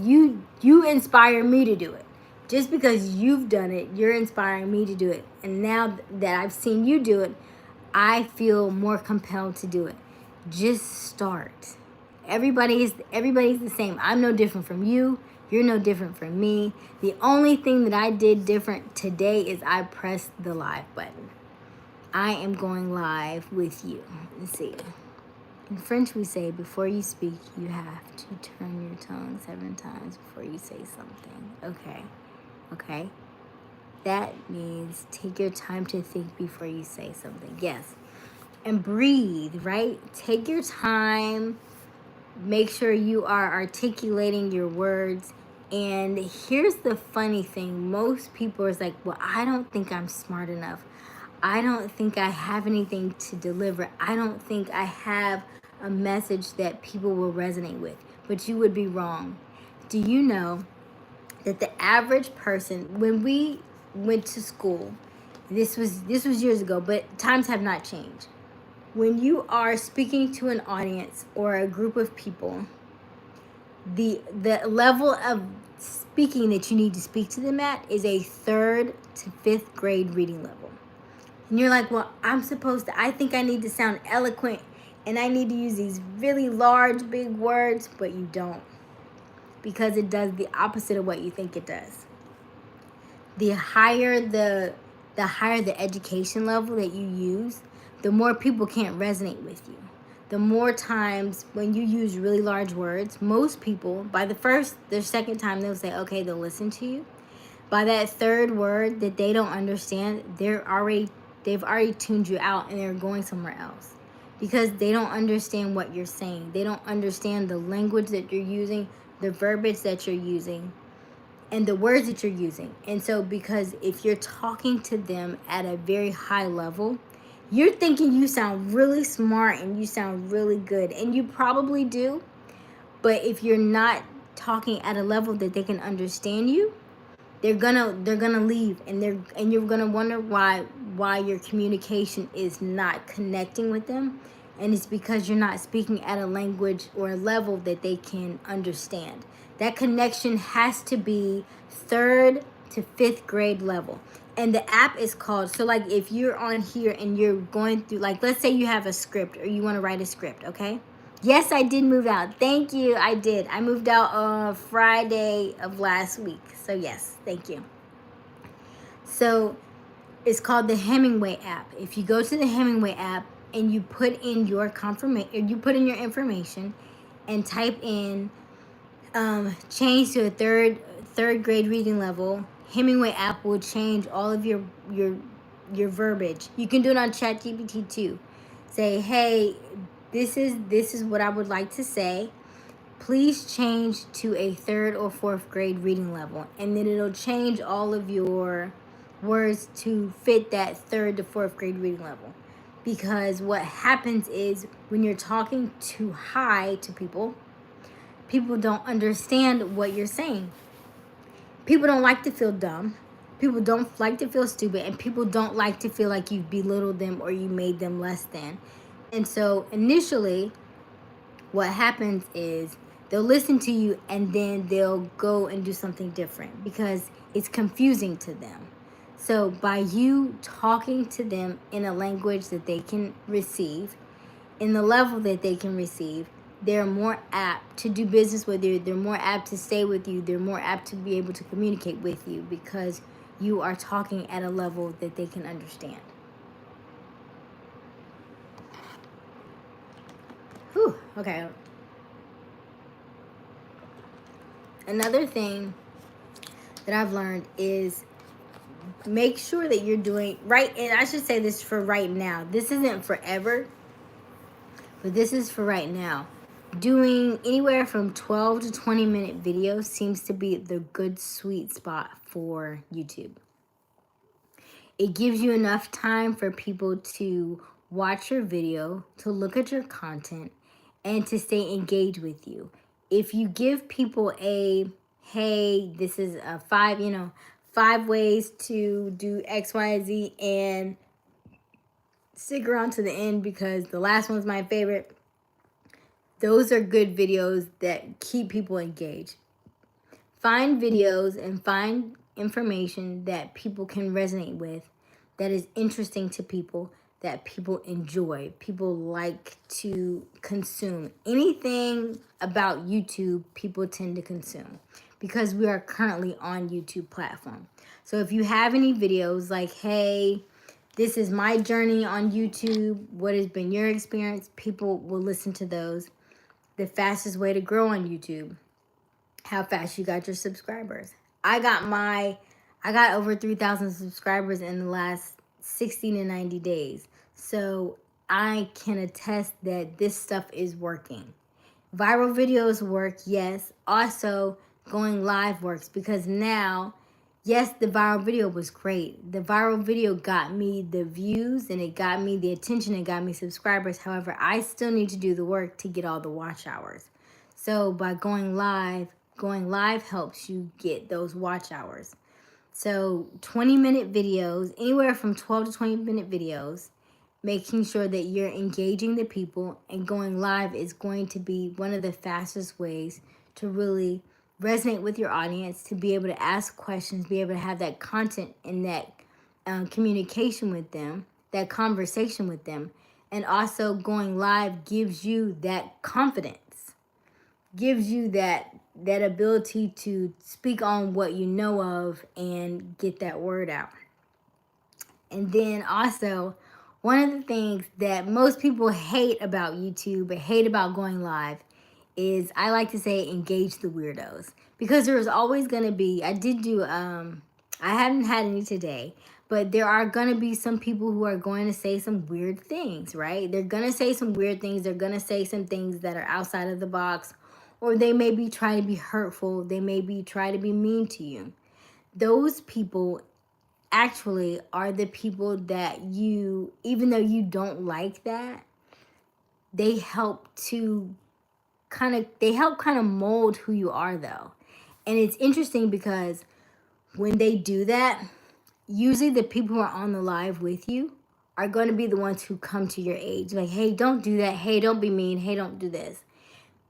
Speaker 1: you inspire me to do it. Just because you've done it, you're inspiring me to do it. And now that I've seen you do it, I feel more compelled to do it. Just start. Everybody's the same. I'm no different from you. You're no different from me. The only thing that I did different today is I pressed the live button. I am going live with you. Let's see. In French we say, before you speak, you have to turn your tongue 7 times before you say something. Okay. That means take your time to think before you say something. Yes. And breathe, right? Take your time. Make sure you are articulating your words. And here's the funny thing. Most people are like, well, I don't think I'm smart enough. I don't think I have anything to deliver. I don't think I have a message that people will resonate with. But you would be wrong. Do you know that the average person, when we went to school, this was years ago, but times have not changed. When you are speaking to an audience or a group of people, the level of speaking that you need to speak to them at is a 3rd to 5th grade reading level. And you're like, well, I think I need to sound eloquent and I need to use these really large, big words, but you don't. Because it does the opposite of what you think it does. The higher the education level that you use, the more people can't resonate with you. The more times when you use really large words, most people, by the second time, they'll say, okay, they'll listen to you. By that 3rd word that they don't understand, they've already tuned you out and they're going somewhere else. Because they don't understand what you're saying. They don't understand the language that you're using, the verbiage that you're using, and the words that you're using. And so because if you're talking to them at a very high level, you're thinking you sound really smart and you sound really good, and you probably do. But if you're not talking at a level that they can understand you, they're gonna leave, and you're gonna wonder why your communication is not connecting with them. And it's because you're not speaking at a language or a level that they can understand. That connection has to be 3rd to 5th grade level. And the app is called, so like if you're on here and you're going through, like let's say you have a script or you want to write a script, okay? Yes, I did move out. Thank you, I did. I moved out on Friday of last week. So yes, thank you. So it's called the Hemingway app. If you go to the Hemingway app and you put in your information and type in change to a third grade reading level, Hemingway app will change all of your verbiage. You can do it on ChatGPT too. Say, hey, this is what I would like to say. Please change to a 3rd or 4th grade reading level, and then it'll change all of your words to fit that 3rd to 4th grade reading level. Because what happens is when you're talking too high to people, people don't understand what you're saying. People don't like to feel dumb. People don't like to feel stupid, and people don't like to feel like you belittled them or you made them less than. And so initially, what happens is they'll listen to you and then they'll go and do something different because it's confusing to them. So by you talking to them in a language that they can receive, in the level that they can receive, they're more apt to do business with you. They're more apt to stay with you. They're more apt to be able to communicate with you because you are talking at a level that they can understand. Whew, okay. Another thing that I've learned is make sure that you're doing right, and I should say this for right now. This isn't forever, but this is for right now. Doing anywhere from 12 to 20-minute videos seems to be the good sweet spot for YouTube. It gives you enough time for people to watch your video, to look at your content, and to stay engaged with you. If you give people a, hey, this is a 5 ways to do X, Y, Z, and stick around to the end because the last one's my favorite. Those are good videos that keep people engaged. Find videos and find information that people can resonate with, that is interesting to people, that people enjoy, people like to consume. Anything about YouTube, people tend to consume because we are currently on YouTube platform. So if you have any videos like, hey, this is my journey on YouTube, what has been your experience, people will listen to those. The fastest way to grow on YouTube, how fast you got your subscribers. I got over 3,000 subscribers in the last 60 to 90 days. So I can attest that this stuff is working. Viral videos work, yes. Also, going live works because now, yes, the viral video was great. The viral video got me the views and it got me the attention and got me subscribers. However, I still need to do the work to get all the watch hours. So by going live helps you get those watch hours. So 20-minute videos, anywhere from 12 to 20-minute videos, making sure that you're engaging the people, and going live is going to be one of the fastest ways to really resonate with your audience, to be able to ask questions, be able to have that content and that communication with them, that conversation with them. And also going live gives you that confidence, gives you that ability to speak on what you know of and get that word out. And then also, one of the things that most people hate about YouTube, or hate about going live, is, I like to say, engage the weirdos. Because there's always going to be, I haven't had any today, but there are going to be some people who are going to say some weird things, right? They're going to say some weird things. They're going to say some things that are outside of the box, or they may be trying to be hurtful. They may be trying to be mean to you. Those people actually are the people that you, even though you don't like that, they help kind of mold who you are, though. And it's interesting because when they do that, usually the people who are on the live with you are going to be the ones who come to your aid. Like, hey, don't do that. Hey, don't be mean. Hey, don't do this.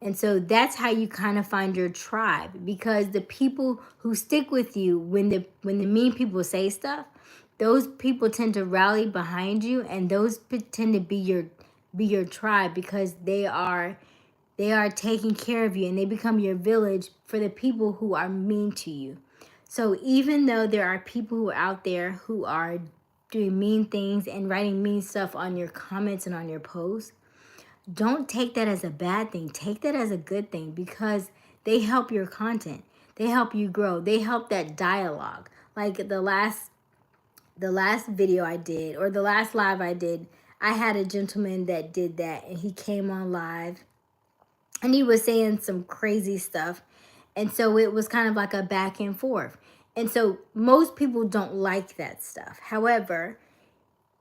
Speaker 1: And so that's how you kind of find your tribe, because the people who stick with you when the mean people say stuff, those people tend to rally behind you, and those tend to be your tribe, because they are taking care of you and they become your village for the people who are mean to you. So even though there are people who are out there who are doing mean things and writing mean stuff on your comments and on your posts, don't take that as a bad thing. Take that as a good thing, because they help your content. They help you grow. They help that dialogue. Like the last video I did, or the last live I did, I had a gentleman that did that, and he came on live and he was saying some crazy stuff. And so it was kind of like a back and forth. And so most people don't like that stuff. However,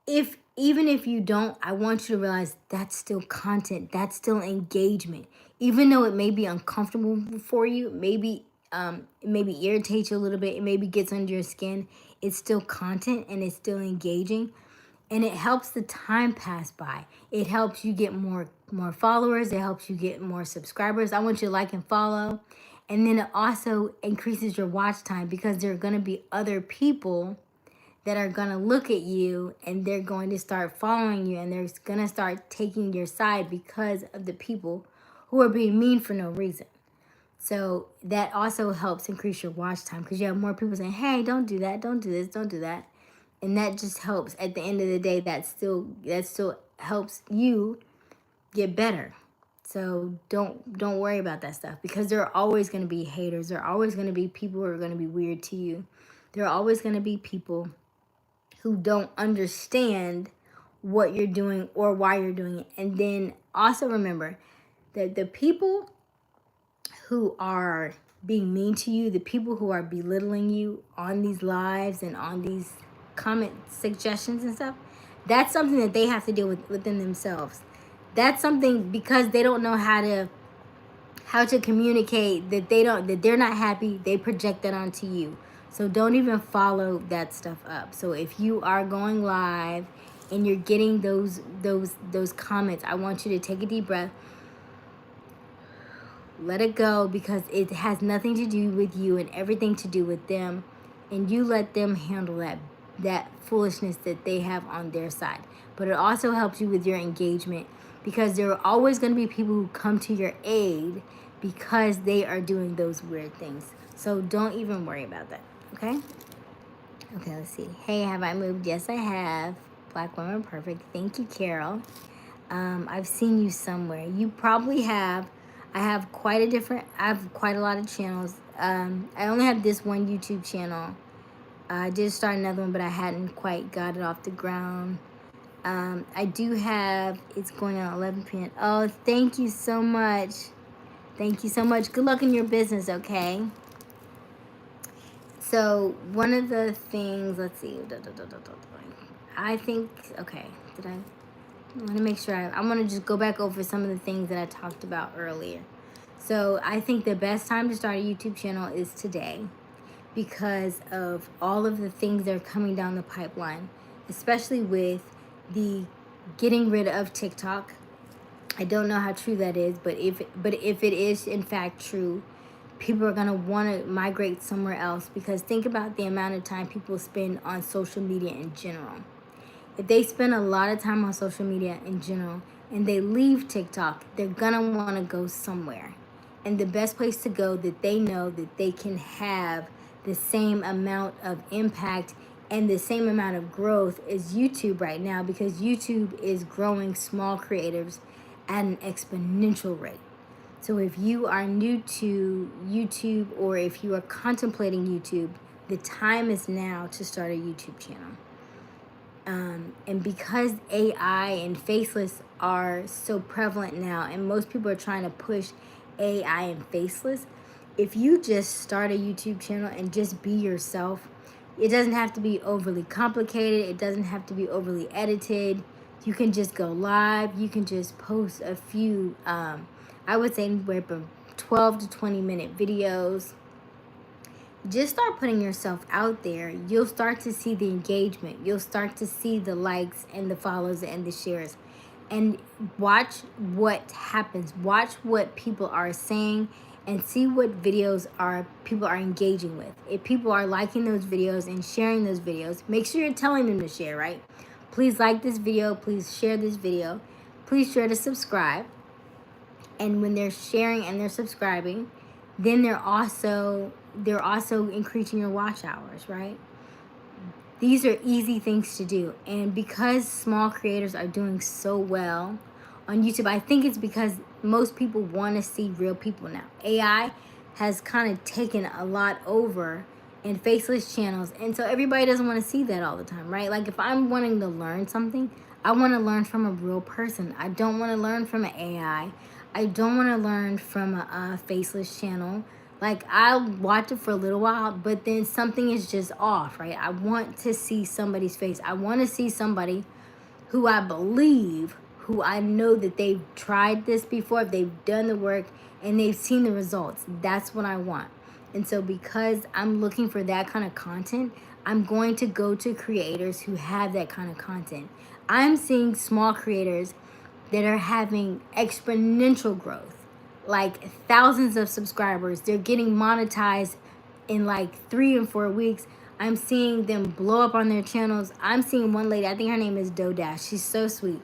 Speaker 1: even if you don't, I want you to realize that's still content, that's still engagement. Even though it may be uncomfortable for you, maybe it maybe irritates you a little bit, it maybe gets under your skin, it's still content and it's still engaging. And it helps the time pass by. It helps you get more followers. It helps you get more subscribers. I want you to like and follow. And then it also increases your watch time, because there are going to be other people that are going to look at you and they're going to start following you, and they're going to start taking your side because of the people who are being mean for no reason. So that also helps increase your watch time, because you have more people saying, hey, don't do that, don't do this, don't do that. And that just helps. At the end of the day, that still helps you get better. So don't worry about that stuff, because there are always going to be haters. There are always going to be people who are going to be weird to you. There are always going to be people who don't understand what you're doing or why you're doing it. And then also remember that the people who are being mean to you, the people who are belittling you on these lives and on these comment suggestions and stuff, that's something that they have to deal with within themselves. That's something, because they don't know how to communicate, that they're not happy, they project that onto you. So don't even follow that stuff up. So if you are going live and you're getting those comments, I want you to take a deep breath, let it go, because it has nothing to do with you and everything to do with them, and you let them handle that foolishness that they have on their side. But it also helps you with your engagement, because there are always going to be people who come to your aid because they are doing those weird things. So don't even worry about that, okay? Okay, let's see. Hey, have I moved? Yes, I have. Black Women Perfect. Thank you, Carol. I've seen you somewhere. You probably have. I have quite a lot of channels. I only have this one YouTube channel. I did start another one, but I hadn't quite got it off the ground. I do have, it's going on 11 p.m. Oh, thank you so much. Thank you so much. Good luck in your business, okay? So one of the things, let's see. I think, okay, I want to make sure I want to just go back over some of the things that I talked about earlier. So I think the best time to start a YouTube channel is today, because of all of the things that are coming down the pipeline, especially with the getting rid of TikTok. I don't know how true that is, but if it is in fact true, people are going to want to migrate somewhere else, because think about the amount of time people spend on social media in general. If they spend a lot of time on social media in general and they leave TikTok, they're going to want to go somewhere. And the best place to go that they know that they can have the same amount of impact and the same amount of growth is YouTube right now, because YouTube is growing small creatives at an exponential rate. So if you are new to YouTube, or if you are contemplating YouTube, the time is now to start a YouTube channel. And because AI and faceless are so prevalent now, and most people are trying to push AI and faceless, if you just start a YouTube channel and just be yourself, it doesn't have to be overly complicated. It doesn't have to be overly edited. You can just go live. You can just post a few, I would say anywhere from 12 to 20 minute videos. Just start putting yourself out there. You'll start to see the engagement. You'll start to see the likes and the follows and the shares. And watch what happens. Watch what people are saying and see what videos people are engaging with. If people are liking those videos and sharing those videos, make sure you're telling them to share, right? Please like this video. Please share this video. Please share to subscribe. And when they're sharing and they're subscribing, then they're also increasing your watch hours, right? These are easy things to do. And because small creators are doing so well on YouTube, I think it's because most people want to see real people now. AI has kind of taken a lot over, and faceless channels. And so everybody doesn't want to see that all the time, right? Like if I'm wanting to learn something, I want to learn from a real person. I don't want to learn from an AI. I don't want to learn from a faceless channel. Like I'll watch it for a little while, but then something is just off, right? I want to see somebody's face. I want to see somebody who I believe, who I know that they've tried this before, they've done the work, and they've seen the results. That's what I want. And so because I'm looking for that kind of content, I'm going to go to creators who have that kind of content. I'm seeing small creators that are having exponential growth, like thousands of subscribers. They're getting monetized in like 3 and 4 weeks. I'm seeing them blow up on their channels. I'm seeing one lady, I think her name is Dodash. She's so sweet.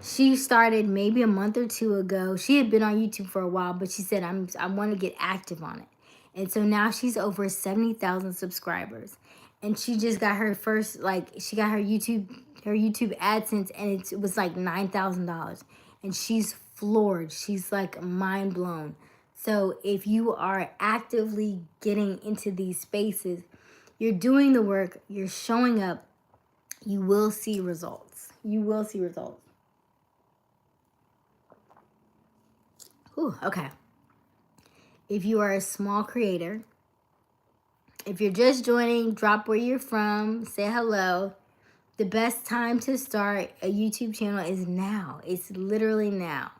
Speaker 1: She started maybe a month or two ago. She had been on YouTube for a while, but she said, I want to get active on it. And so now she's over 70,000 subscribers. And she just got her first, like, she got her YouTube AdSense, and it was like $9,000. And she's floored. She's like mind blown. So if you are actively getting into these spaces, you're doing the work, you're showing up, you will see results. You will see results. Ooh, okay. If you are a small creator, if you're just joining, drop where you're from, say hello. The best time to start a YouTube channel is now. It's literally now,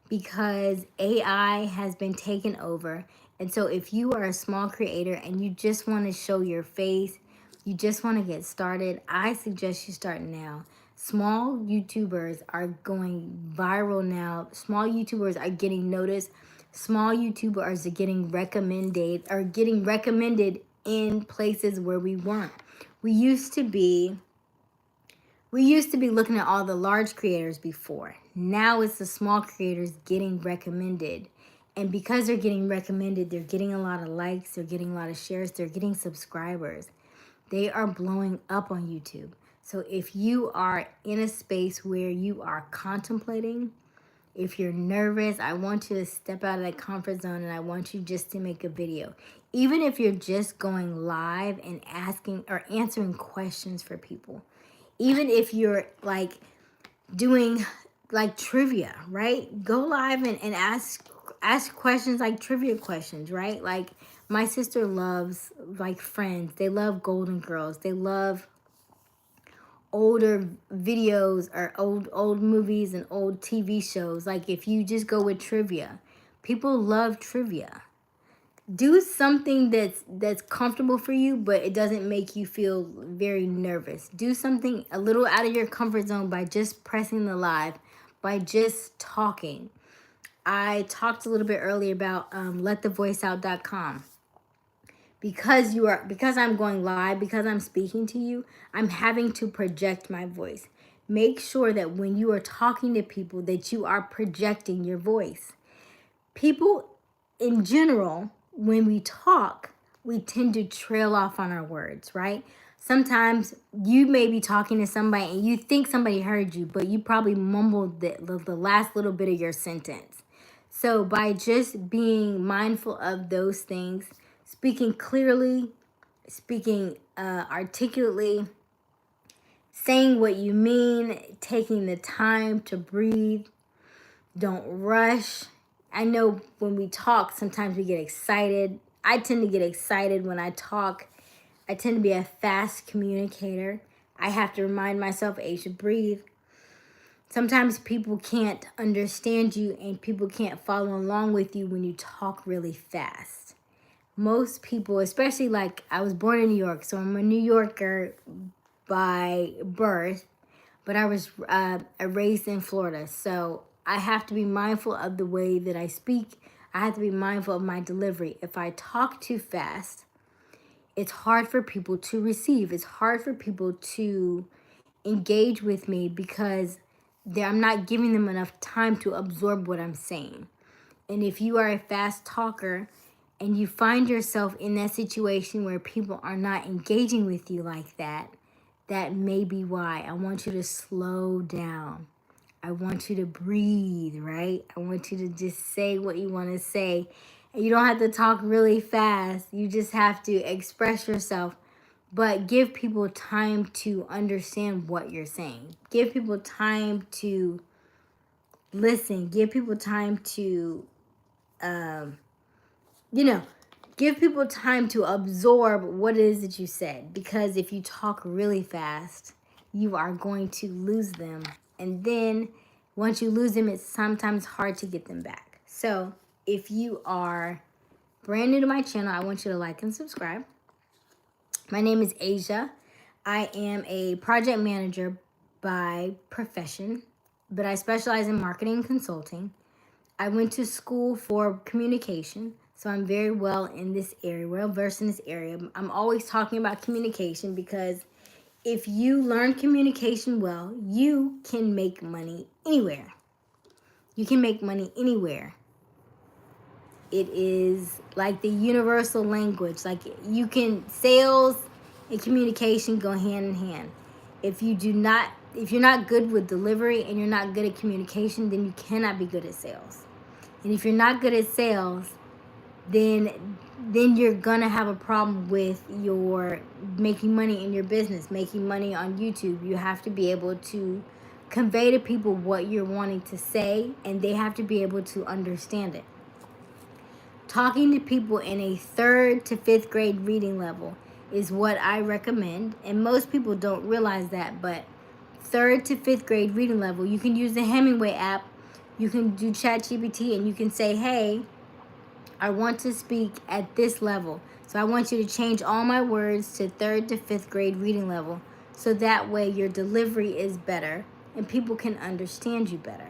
Speaker 1: because AI has been taken over. And so if you are a small creator and you just want to show your face, you just want to get started, I suggest you start now. Small YouTubers are going viral now. Small YouTubers are getting noticed. Small YouTubers are getting recommended in places where we weren't. We used to be looking at all the large creators before. Now it's the small creators getting recommended. And because they're getting recommended, they're getting a lot of likes, they're getting a lot of shares, they're getting subscribers. They are blowing up on YouTube. So if you are in a space where you are contemplating, if you're nervous, I want you to step out of that comfort zone, and I want you just to make a video. Even if you're just going live and asking or answering questions for people. Even if you're like doing like trivia, right? Go live and ask questions, like trivia questions, right? Like my sister loves like Friends. They love Golden Girls. They love older videos or old movies and old TV shows. Like if you just go with trivia, people love trivia. Do something that's comfortable for you, but it doesn't make you feel very nervous. Do something a little out of your comfort zone by just pressing the live, by just talking. I talked a little bit earlier about letthevoiceout.com. Because I'm going live, because I'm speaking to you, I'm having to project my voice. Make sure that when you are talking to people that you are projecting your voice. People in general, when we talk, we tend to trail off on our words, right? Sometimes you may be talking to somebody and you think somebody heard you, but you probably mumbled the last little bit of your sentence. So by just being mindful of those things, speaking clearly, speaking articulately, saying what you mean, taking the time to breathe, don't rush. I know when we talk, sometimes we get excited. I tend to get excited when I talk. I tend to be a fast communicator. I have to remind myself, Aysia, breathe. Sometimes people can't understand you and people can't follow along with you when you talk really fast. Most people, especially like I was born in New York, so I'm a New Yorker by birth, but I was raised in Florida. So I have to be mindful of the way that I speak. I have to be mindful of my delivery. If I talk too fast, it's hard for people to receive. It's hard for people to engage with me because I'm not giving them enough time to absorb what I'm saying. And if you are a fast talker and you find yourself in that situation where people are not engaging with you like that, that may be why. I want you to slow down. I want you to breathe, right? I want you to just say what you want to say You don't have to talk really fast. You just have to express yourself, but give people time to understand what you're saying. Give people time to listen. Give people time to, um, you know, give people time to absorb what it is that you said. Because if you talk really fast, you are going to lose them. And then once you lose them, it's sometimes hard to get them back. So if you are brand new to my channel, I want you to like and subscribe. My name is Aysia. I am a project manager by profession, but I specialize in marketing and consulting. I went to school for communication, so I'm very well in this area, well versed in this area. I'm always talking about communication because if you learn communication well, you can make money anywhere. You can make money anywhere. It is like the universal language. Like you can, sales and communication go hand in hand. If you're not good with delivery and you're not good at communication, then you cannot be good at sales. And if you're not good at sales, then you're gonna have a problem with your making money in your business, making money on YouTube. You have to be able to convey to people what you're wanting to say, and they have to be able to understand it. Talking to people in a 3rd to 5th grade reading level is what I recommend, and most people don't realize that, but 3rd to 5th grade reading level, you can use the Hemingway app, you can do ChatGPT, and you can say, hey, I want to speak at this level. So I want you to change all my words to 3rd to 5th grade reading level, so that way your delivery is better and people can understand you better.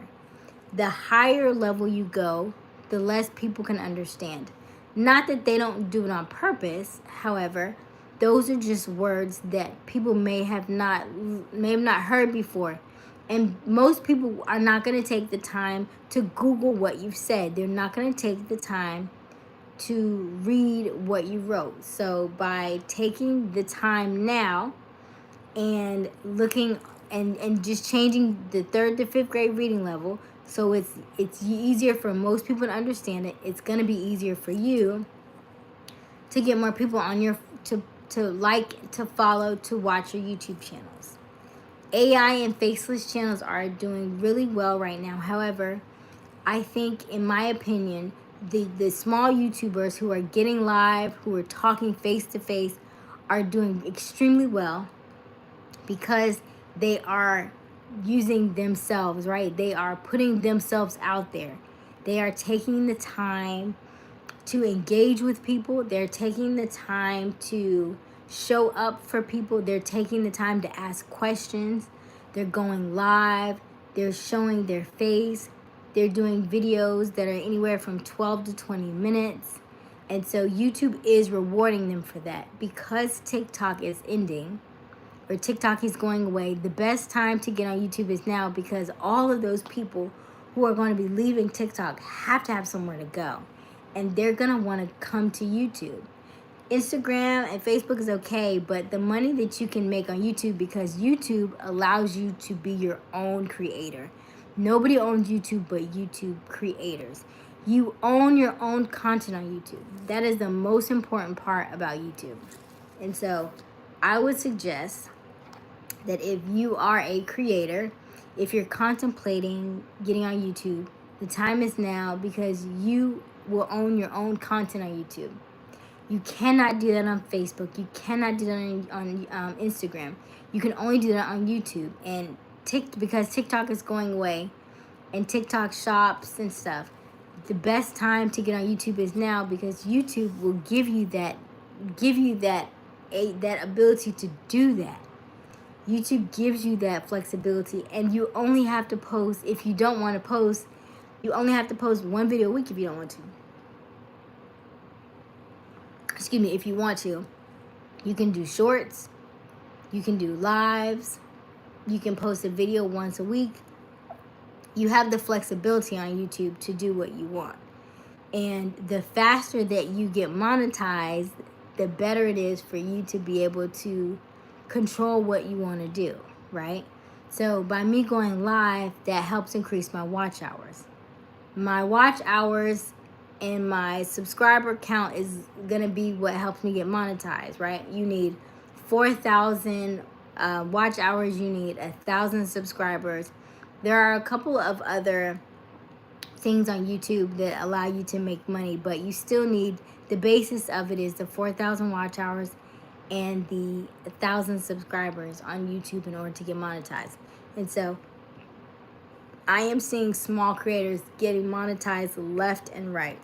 Speaker 1: The higher level you go, the less people can understand. Not that they don't do it on purpose, however, those are just words that people may have not heard before. And most people are not going to take the time to Google what you've said. They're not going to take the time to read what you wrote. So by taking the time now and looking and just changing the 3rd to 5th grade reading level, so it's easier for most people to understand it. It's going to be easier for you to get more people on your to like, to follow, to watch your YouTube channels. AI and faceless channels are doing really well right now. However, I think, in my opinion, the small YouTubers who are getting live, who are talking face to face, are doing extremely well because they are using themselves, right? They are putting themselves out there. They are taking the time to engage with people. They're taking the time to show up for people. They're taking the time to ask questions. They're going live. They're showing their face. They're doing videos that are anywhere from 12 to 20 minutes. And so YouTube is rewarding them for that. Because TikTok is ending, or TikTok is going away, the best time to get on YouTube is now, because all of those people who are going to be leaving TikTok have to have somewhere to go. And they're going to want to come to YouTube. Instagram and Facebook is okay, but the money that you can make on YouTube, because YouTube allows you to be your own creator. Nobody owns YouTube but YouTube creators. You own your own content on YouTube. That is the most important part about YouTube. And so I would suggest that if you are a creator, if you're contemplating getting on YouTube, the time is now, because you will own your own content on YouTube. You cannot do that on Facebook. You cannot do that on Instagram. You can only do that on YouTube. And because TikTok is going away, and TikTok shops and stuff, the best time to get on YouTube is now, because YouTube will give you that ability to do that. YouTube gives you that flexibility, and you only have to post, if you don't want to post, you only have to post 1 video a week if you don't want to. Excuse me, if you want to. You can do shorts, you can do lives, you can post a video once a week. You have the flexibility on YouTube to do what you want. And the faster that you get monetized, the better it is for you to be able to control what you want to do, right? So by me going live, that helps increase my watch hours. My watch hours and my subscriber count is gonna be what helps me get monetized, right? You need 4,000 watch hours, you need 1,000 subscribers. There are a couple of other things on YouTube that allow you to make money, but you still need, the basis of it is the 4,000 watch hours and the 1,000 subscribers on YouTube in order to get monetized. And so I am seeing small creators getting monetized left and right.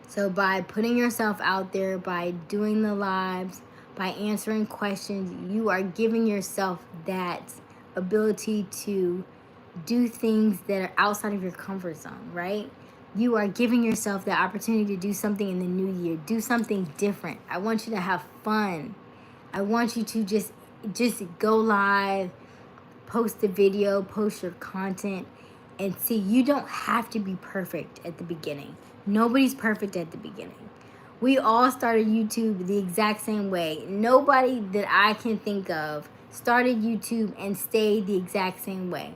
Speaker 1: So by putting yourself out there, by doing the lives, by answering questions, you are giving yourself that ability to do things that are outside of your comfort zone, right? You are giving yourself the opportunity to do something in the new year. Do something different. I want you to have fun. I want you to just go live, post a video, post your content, and see, you don't have to be perfect at the beginning. Nobody's perfect at the beginning. We all started YouTube the exact same way. Nobody that I can think of started YouTube and stayed the exact same way.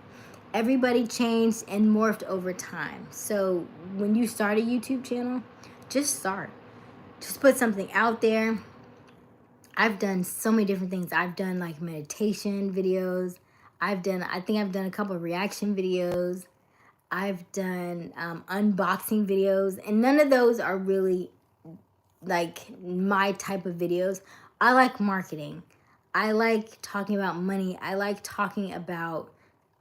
Speaker 1: Everybody changed and morphed over time. So when you start a YouTube channel, just start. Just put something out there. I've done so many different things. I've done like meditation videos. I think I've done a couple of reaction videos. I've done unboxing videos, and none of those are really like my type of videos. I like marketing. I like talking about money. I like talking about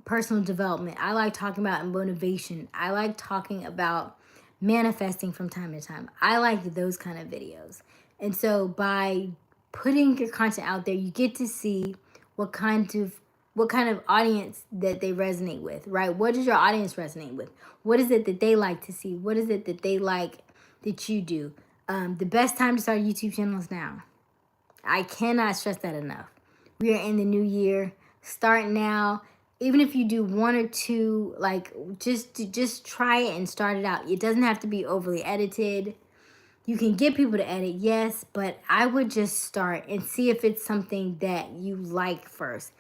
Speaker 1: personal development. I like talking about motivation. I like talking about manifesting from time to time. I like those kind of videos. And so by putting your content out there, you get to see what kind of audience that they resonate with, right? What does your audience resonate with? What is it that they like to see? What is it that they like that you do? The best time to start a YouTube channel is now. I cannot stress that enough. We are in the new year. Start now. Even if you do one or two, like just try it and start it out. It doesn't have to be overly edited. You can get people to edit, yes, but I would just start and see if it's something that you like first.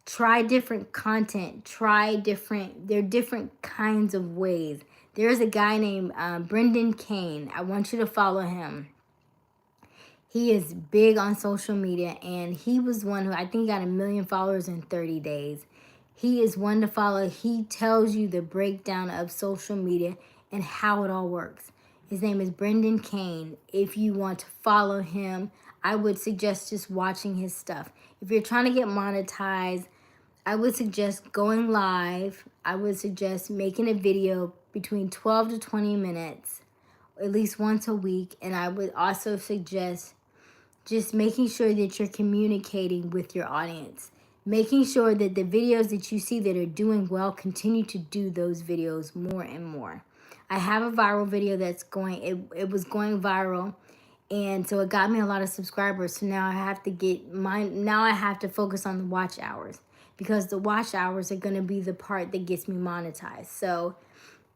Speaker 1: Try different content. There are different kinds of ways. There's a guy named Brendan Kane. I want you to follow him. He is big on social media, and he was one who, I think, got 1 million followers in 30 days. He is one to follow. He tells you the breakdown of social media and how it all works. His name is Brendan Kane. If you want to follow him, I would suggest just watching his stuff. If you're trying to get monetized, I would suggest going live. I would suggest making a video between 12 to 20 minutes, at least once a week. And I would also suggest just making sure that you're communicating with your audience. Making sure that the videos that you see that are doing well, continue to do those videos more and more. I have a viral video that's it was going viral, and so it got me a lot of subscribers. So now I have to focus on the watch hours, because the watch hours are going to be the part that gets me monetized. So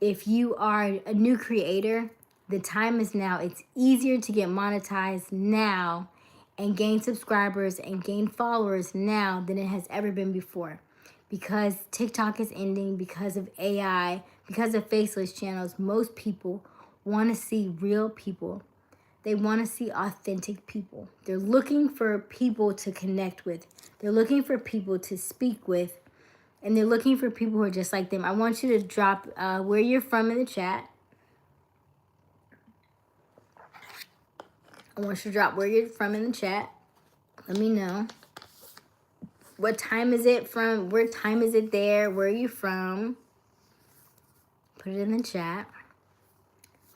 Speaker 1: if you are a new creator, the time is now. It's easier to get monetized now and gain subscribers and gain followers now than it has ever been before. Because TikTok is ending, because of AI, because of faceless channels, most people want to see real people. They want to see authentic people. They're looking for people to connect with. They're looking for people to speak with. And they're looking for people who are just like them. I want you to drop where you're from in the chat. I want you to drop where you're from in the chat. Let me know. What time is it from? Where time is it there? Where are you from? Put it in the chat.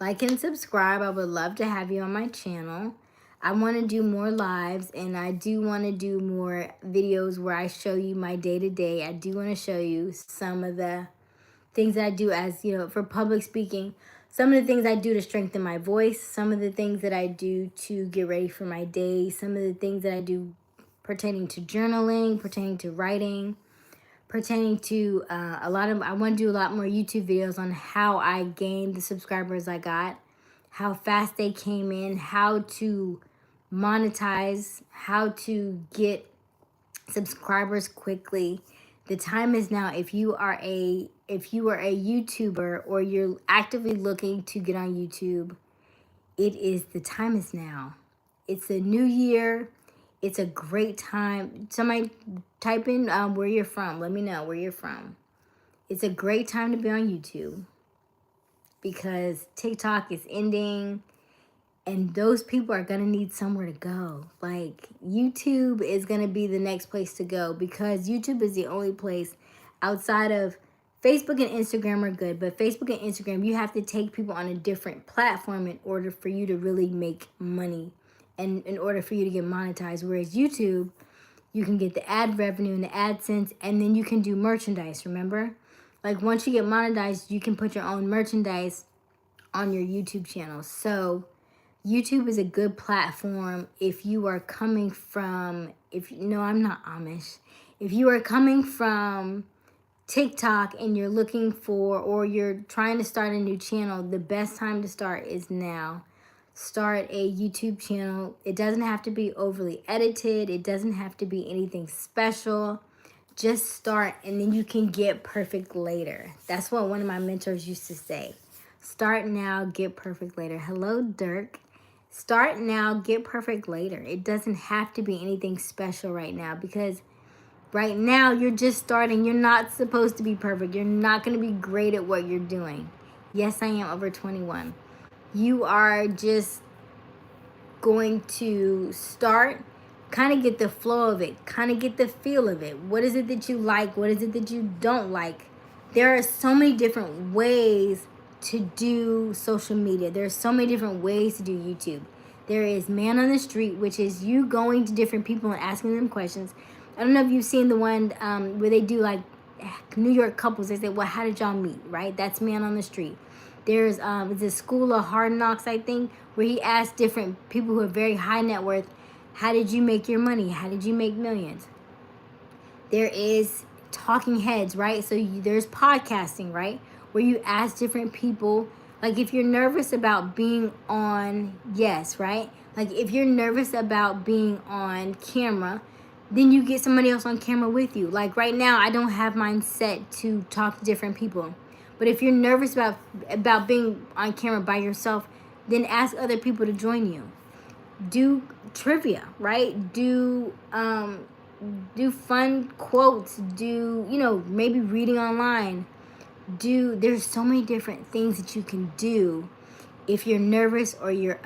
Speaker 1: Like and subscribe. I would love to have you on my channel. I want to do more lives, and I do want to do more videos where I show you my day-to-day. I do want to show you some of the things that I do as, for public speaking. Some of the things I do to strengthen my voice. Some of the things that I do to get ready for my day. Some of the things that I do pertaining to journaling, pertaining to writing, pertaining to I want to do a lot more YouTube videos on how I gained the subscribers I got, how fast they came in, how to monetize, how to get subscribers quickly. The time is now. If you are a YouTuber or you're actively looking to get on YouTube, the time is now. It's a new year. It's a great time. Somebody type in where you're from. Let me know where you're from. It's a great time to be on YouTube because TikTok is ending and those people are going to need somewhere to go. Like, YouTube is going to be the next place to go because YouTube is the only place outside of Facebook and Instagram are good, but Facebook and Instagram, you have to take people on a different platform in order for you to really make money and in order for you to get monetized. Whereas YouTube, you can get the ad revenue and the AdSense, and then you can do merchandise, remember? Like, once you get monetized, you can put your own merchandise on your YouTube channel. So YouTube is a good platform if you are coming from, I'm not Amish. If you are coming from TikTok and you're looking for, or you're trying to start a new channel, the best time to start is now. Start a YouTube channel. It doesn't have to be overly edited. It doesn't have to be anything special. Just start and then you can get perfect later. That's what one of my mentors used to say. Start now, get perfect later. Hello, Dirk. Start now, get perfect later. It doesn't have to be anything special right now because right now you're just starting. You're not supposed to be perfect. You're not going to be great at what you're doing. Yes, I am over 21. You are just going to start, kind of get the flow of it, kind of get the feel of it. What is it that you like? What is it that you don't like? There are so many different ways to do social media. There are so many different ways to do YouTube. There is Man on the Street, which is you going to different people and asking them questions. I don't know if you've seen the one where they do like New York couples. They say, well, how did y'all meet, right? That's Man on the Street. There's the School of Hard Knocks, I think, where he asked different people who are very high net worth, how did you make your money? How did you make millions? There is Talking Heads, right? So there's podcasting, right? Where you ask different people, like if you're nervous about being on, yes, right? Like if you're nervous about being on camera, then you get somebody else on camera with you. Like right now, I don't have mine set to talk to different people. But if you're nervous about being on camera by yourself, then ask other people to join you. Do trivia, right? Do fun quotes. Do, maybe reading online. There's so many different things that you can do if you're nervous or you're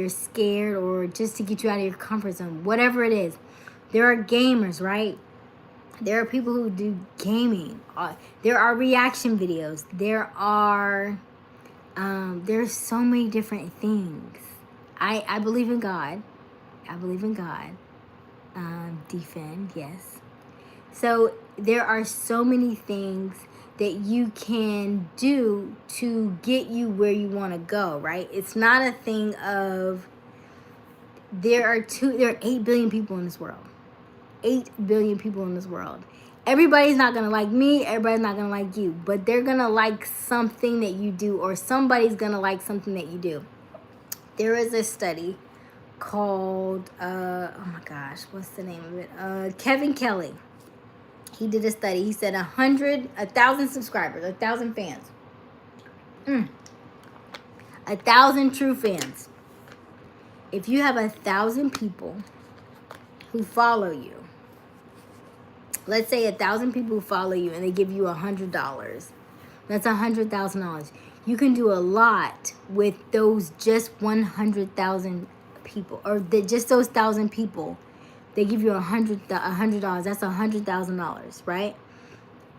Speaker 1: scared or just to get you out of your comfort zone. Whatever it is. There are gamers, right? There are people who do gaming. There are reaction videos. There's so many different things. I believe in God. I believe in God. Defend, yes. So there are so many things that you can do to get you where you want to go, right? It's not a thing of there are 8 billion people in this world. 8 billion people in this world. Everybody's not going to like me. Everybody's not going to like you. But they're going to like something that you do, or somebody's going to like something that you do. There is a study called, oh my gosh, what's the name of it? Kevin Kelly. He did a study. He said 1,000 subscribers, 1,000 fans. 1,000 true fans. If you have 1,000 people who follow you, let's say 1,000 people who follow you and they give you $100. That's $100,000. You can do a lot with those just 100,000 people, or just those 1,000 people. They give you $100. That's $100,000, right?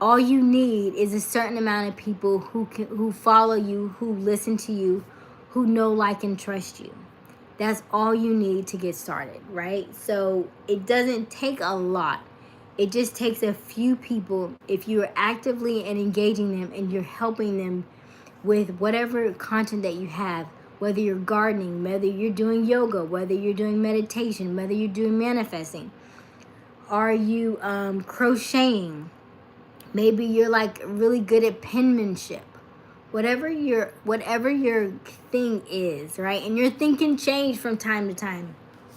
Speaker 1: All you need is a certain amount of people who follow you, who listen to you, who know, like, and trust you. That's all you need to get started, right? So it doesn't take a lot. It just takes a few people. If you're actively and engaging them and you're helping them with whatever content that you have, whether you're gardening, whether you're doing yoga, whether you're doing meditation, whether you're doing manifesting, are you crocheting? Maybe you're like really good at penmanship. Whatever your thing is, right? And your thing can change from time to time.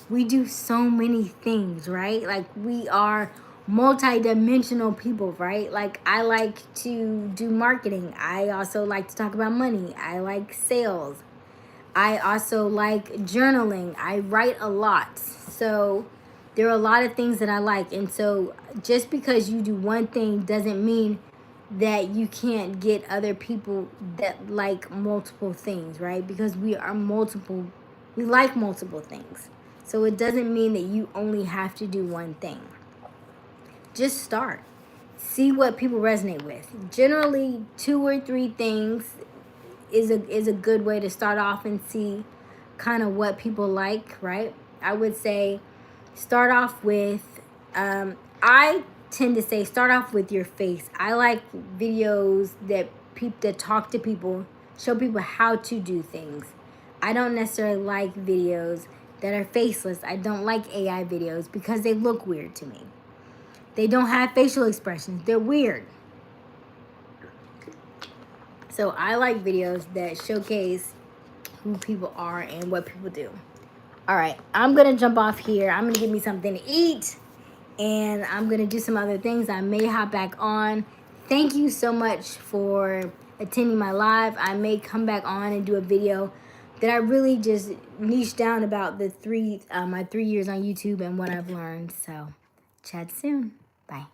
Speaker 1: We do so many things, right? Like we are multi-dimensional people, right? Like, I like to do marketing. I also like to talk about money. I like sales. I also like journaling. I write a lot. So there are a lot of things that I like. And so just because you do one thing doesn't mean that you can't get other people that like multiple things, right? Because we like multiple things. So it doesn't mean that you only have to do one thing. Just start. See what people resonate with. Generally, 2 or 3 things is a good way to start off and see kind of what people like, right? I would say start off with I tend to say start off with your face. I like videos that talk to people, show people how to do things. I don't necessarily like videos that are faceless. I don't like AI videos because they look weird to me. They don't have facial expressions. They're weird. So I like videos that showcase who people are and what people do. All right, I'm going to jump off here. I'm going to give me something to eat, and I'm going to do some other things. I may hop back on. Thank you so much for attending my live. I may come back on and do a video that I really just niche down about my 3 years on YouTube and what I've learned. So chat soon. Bye.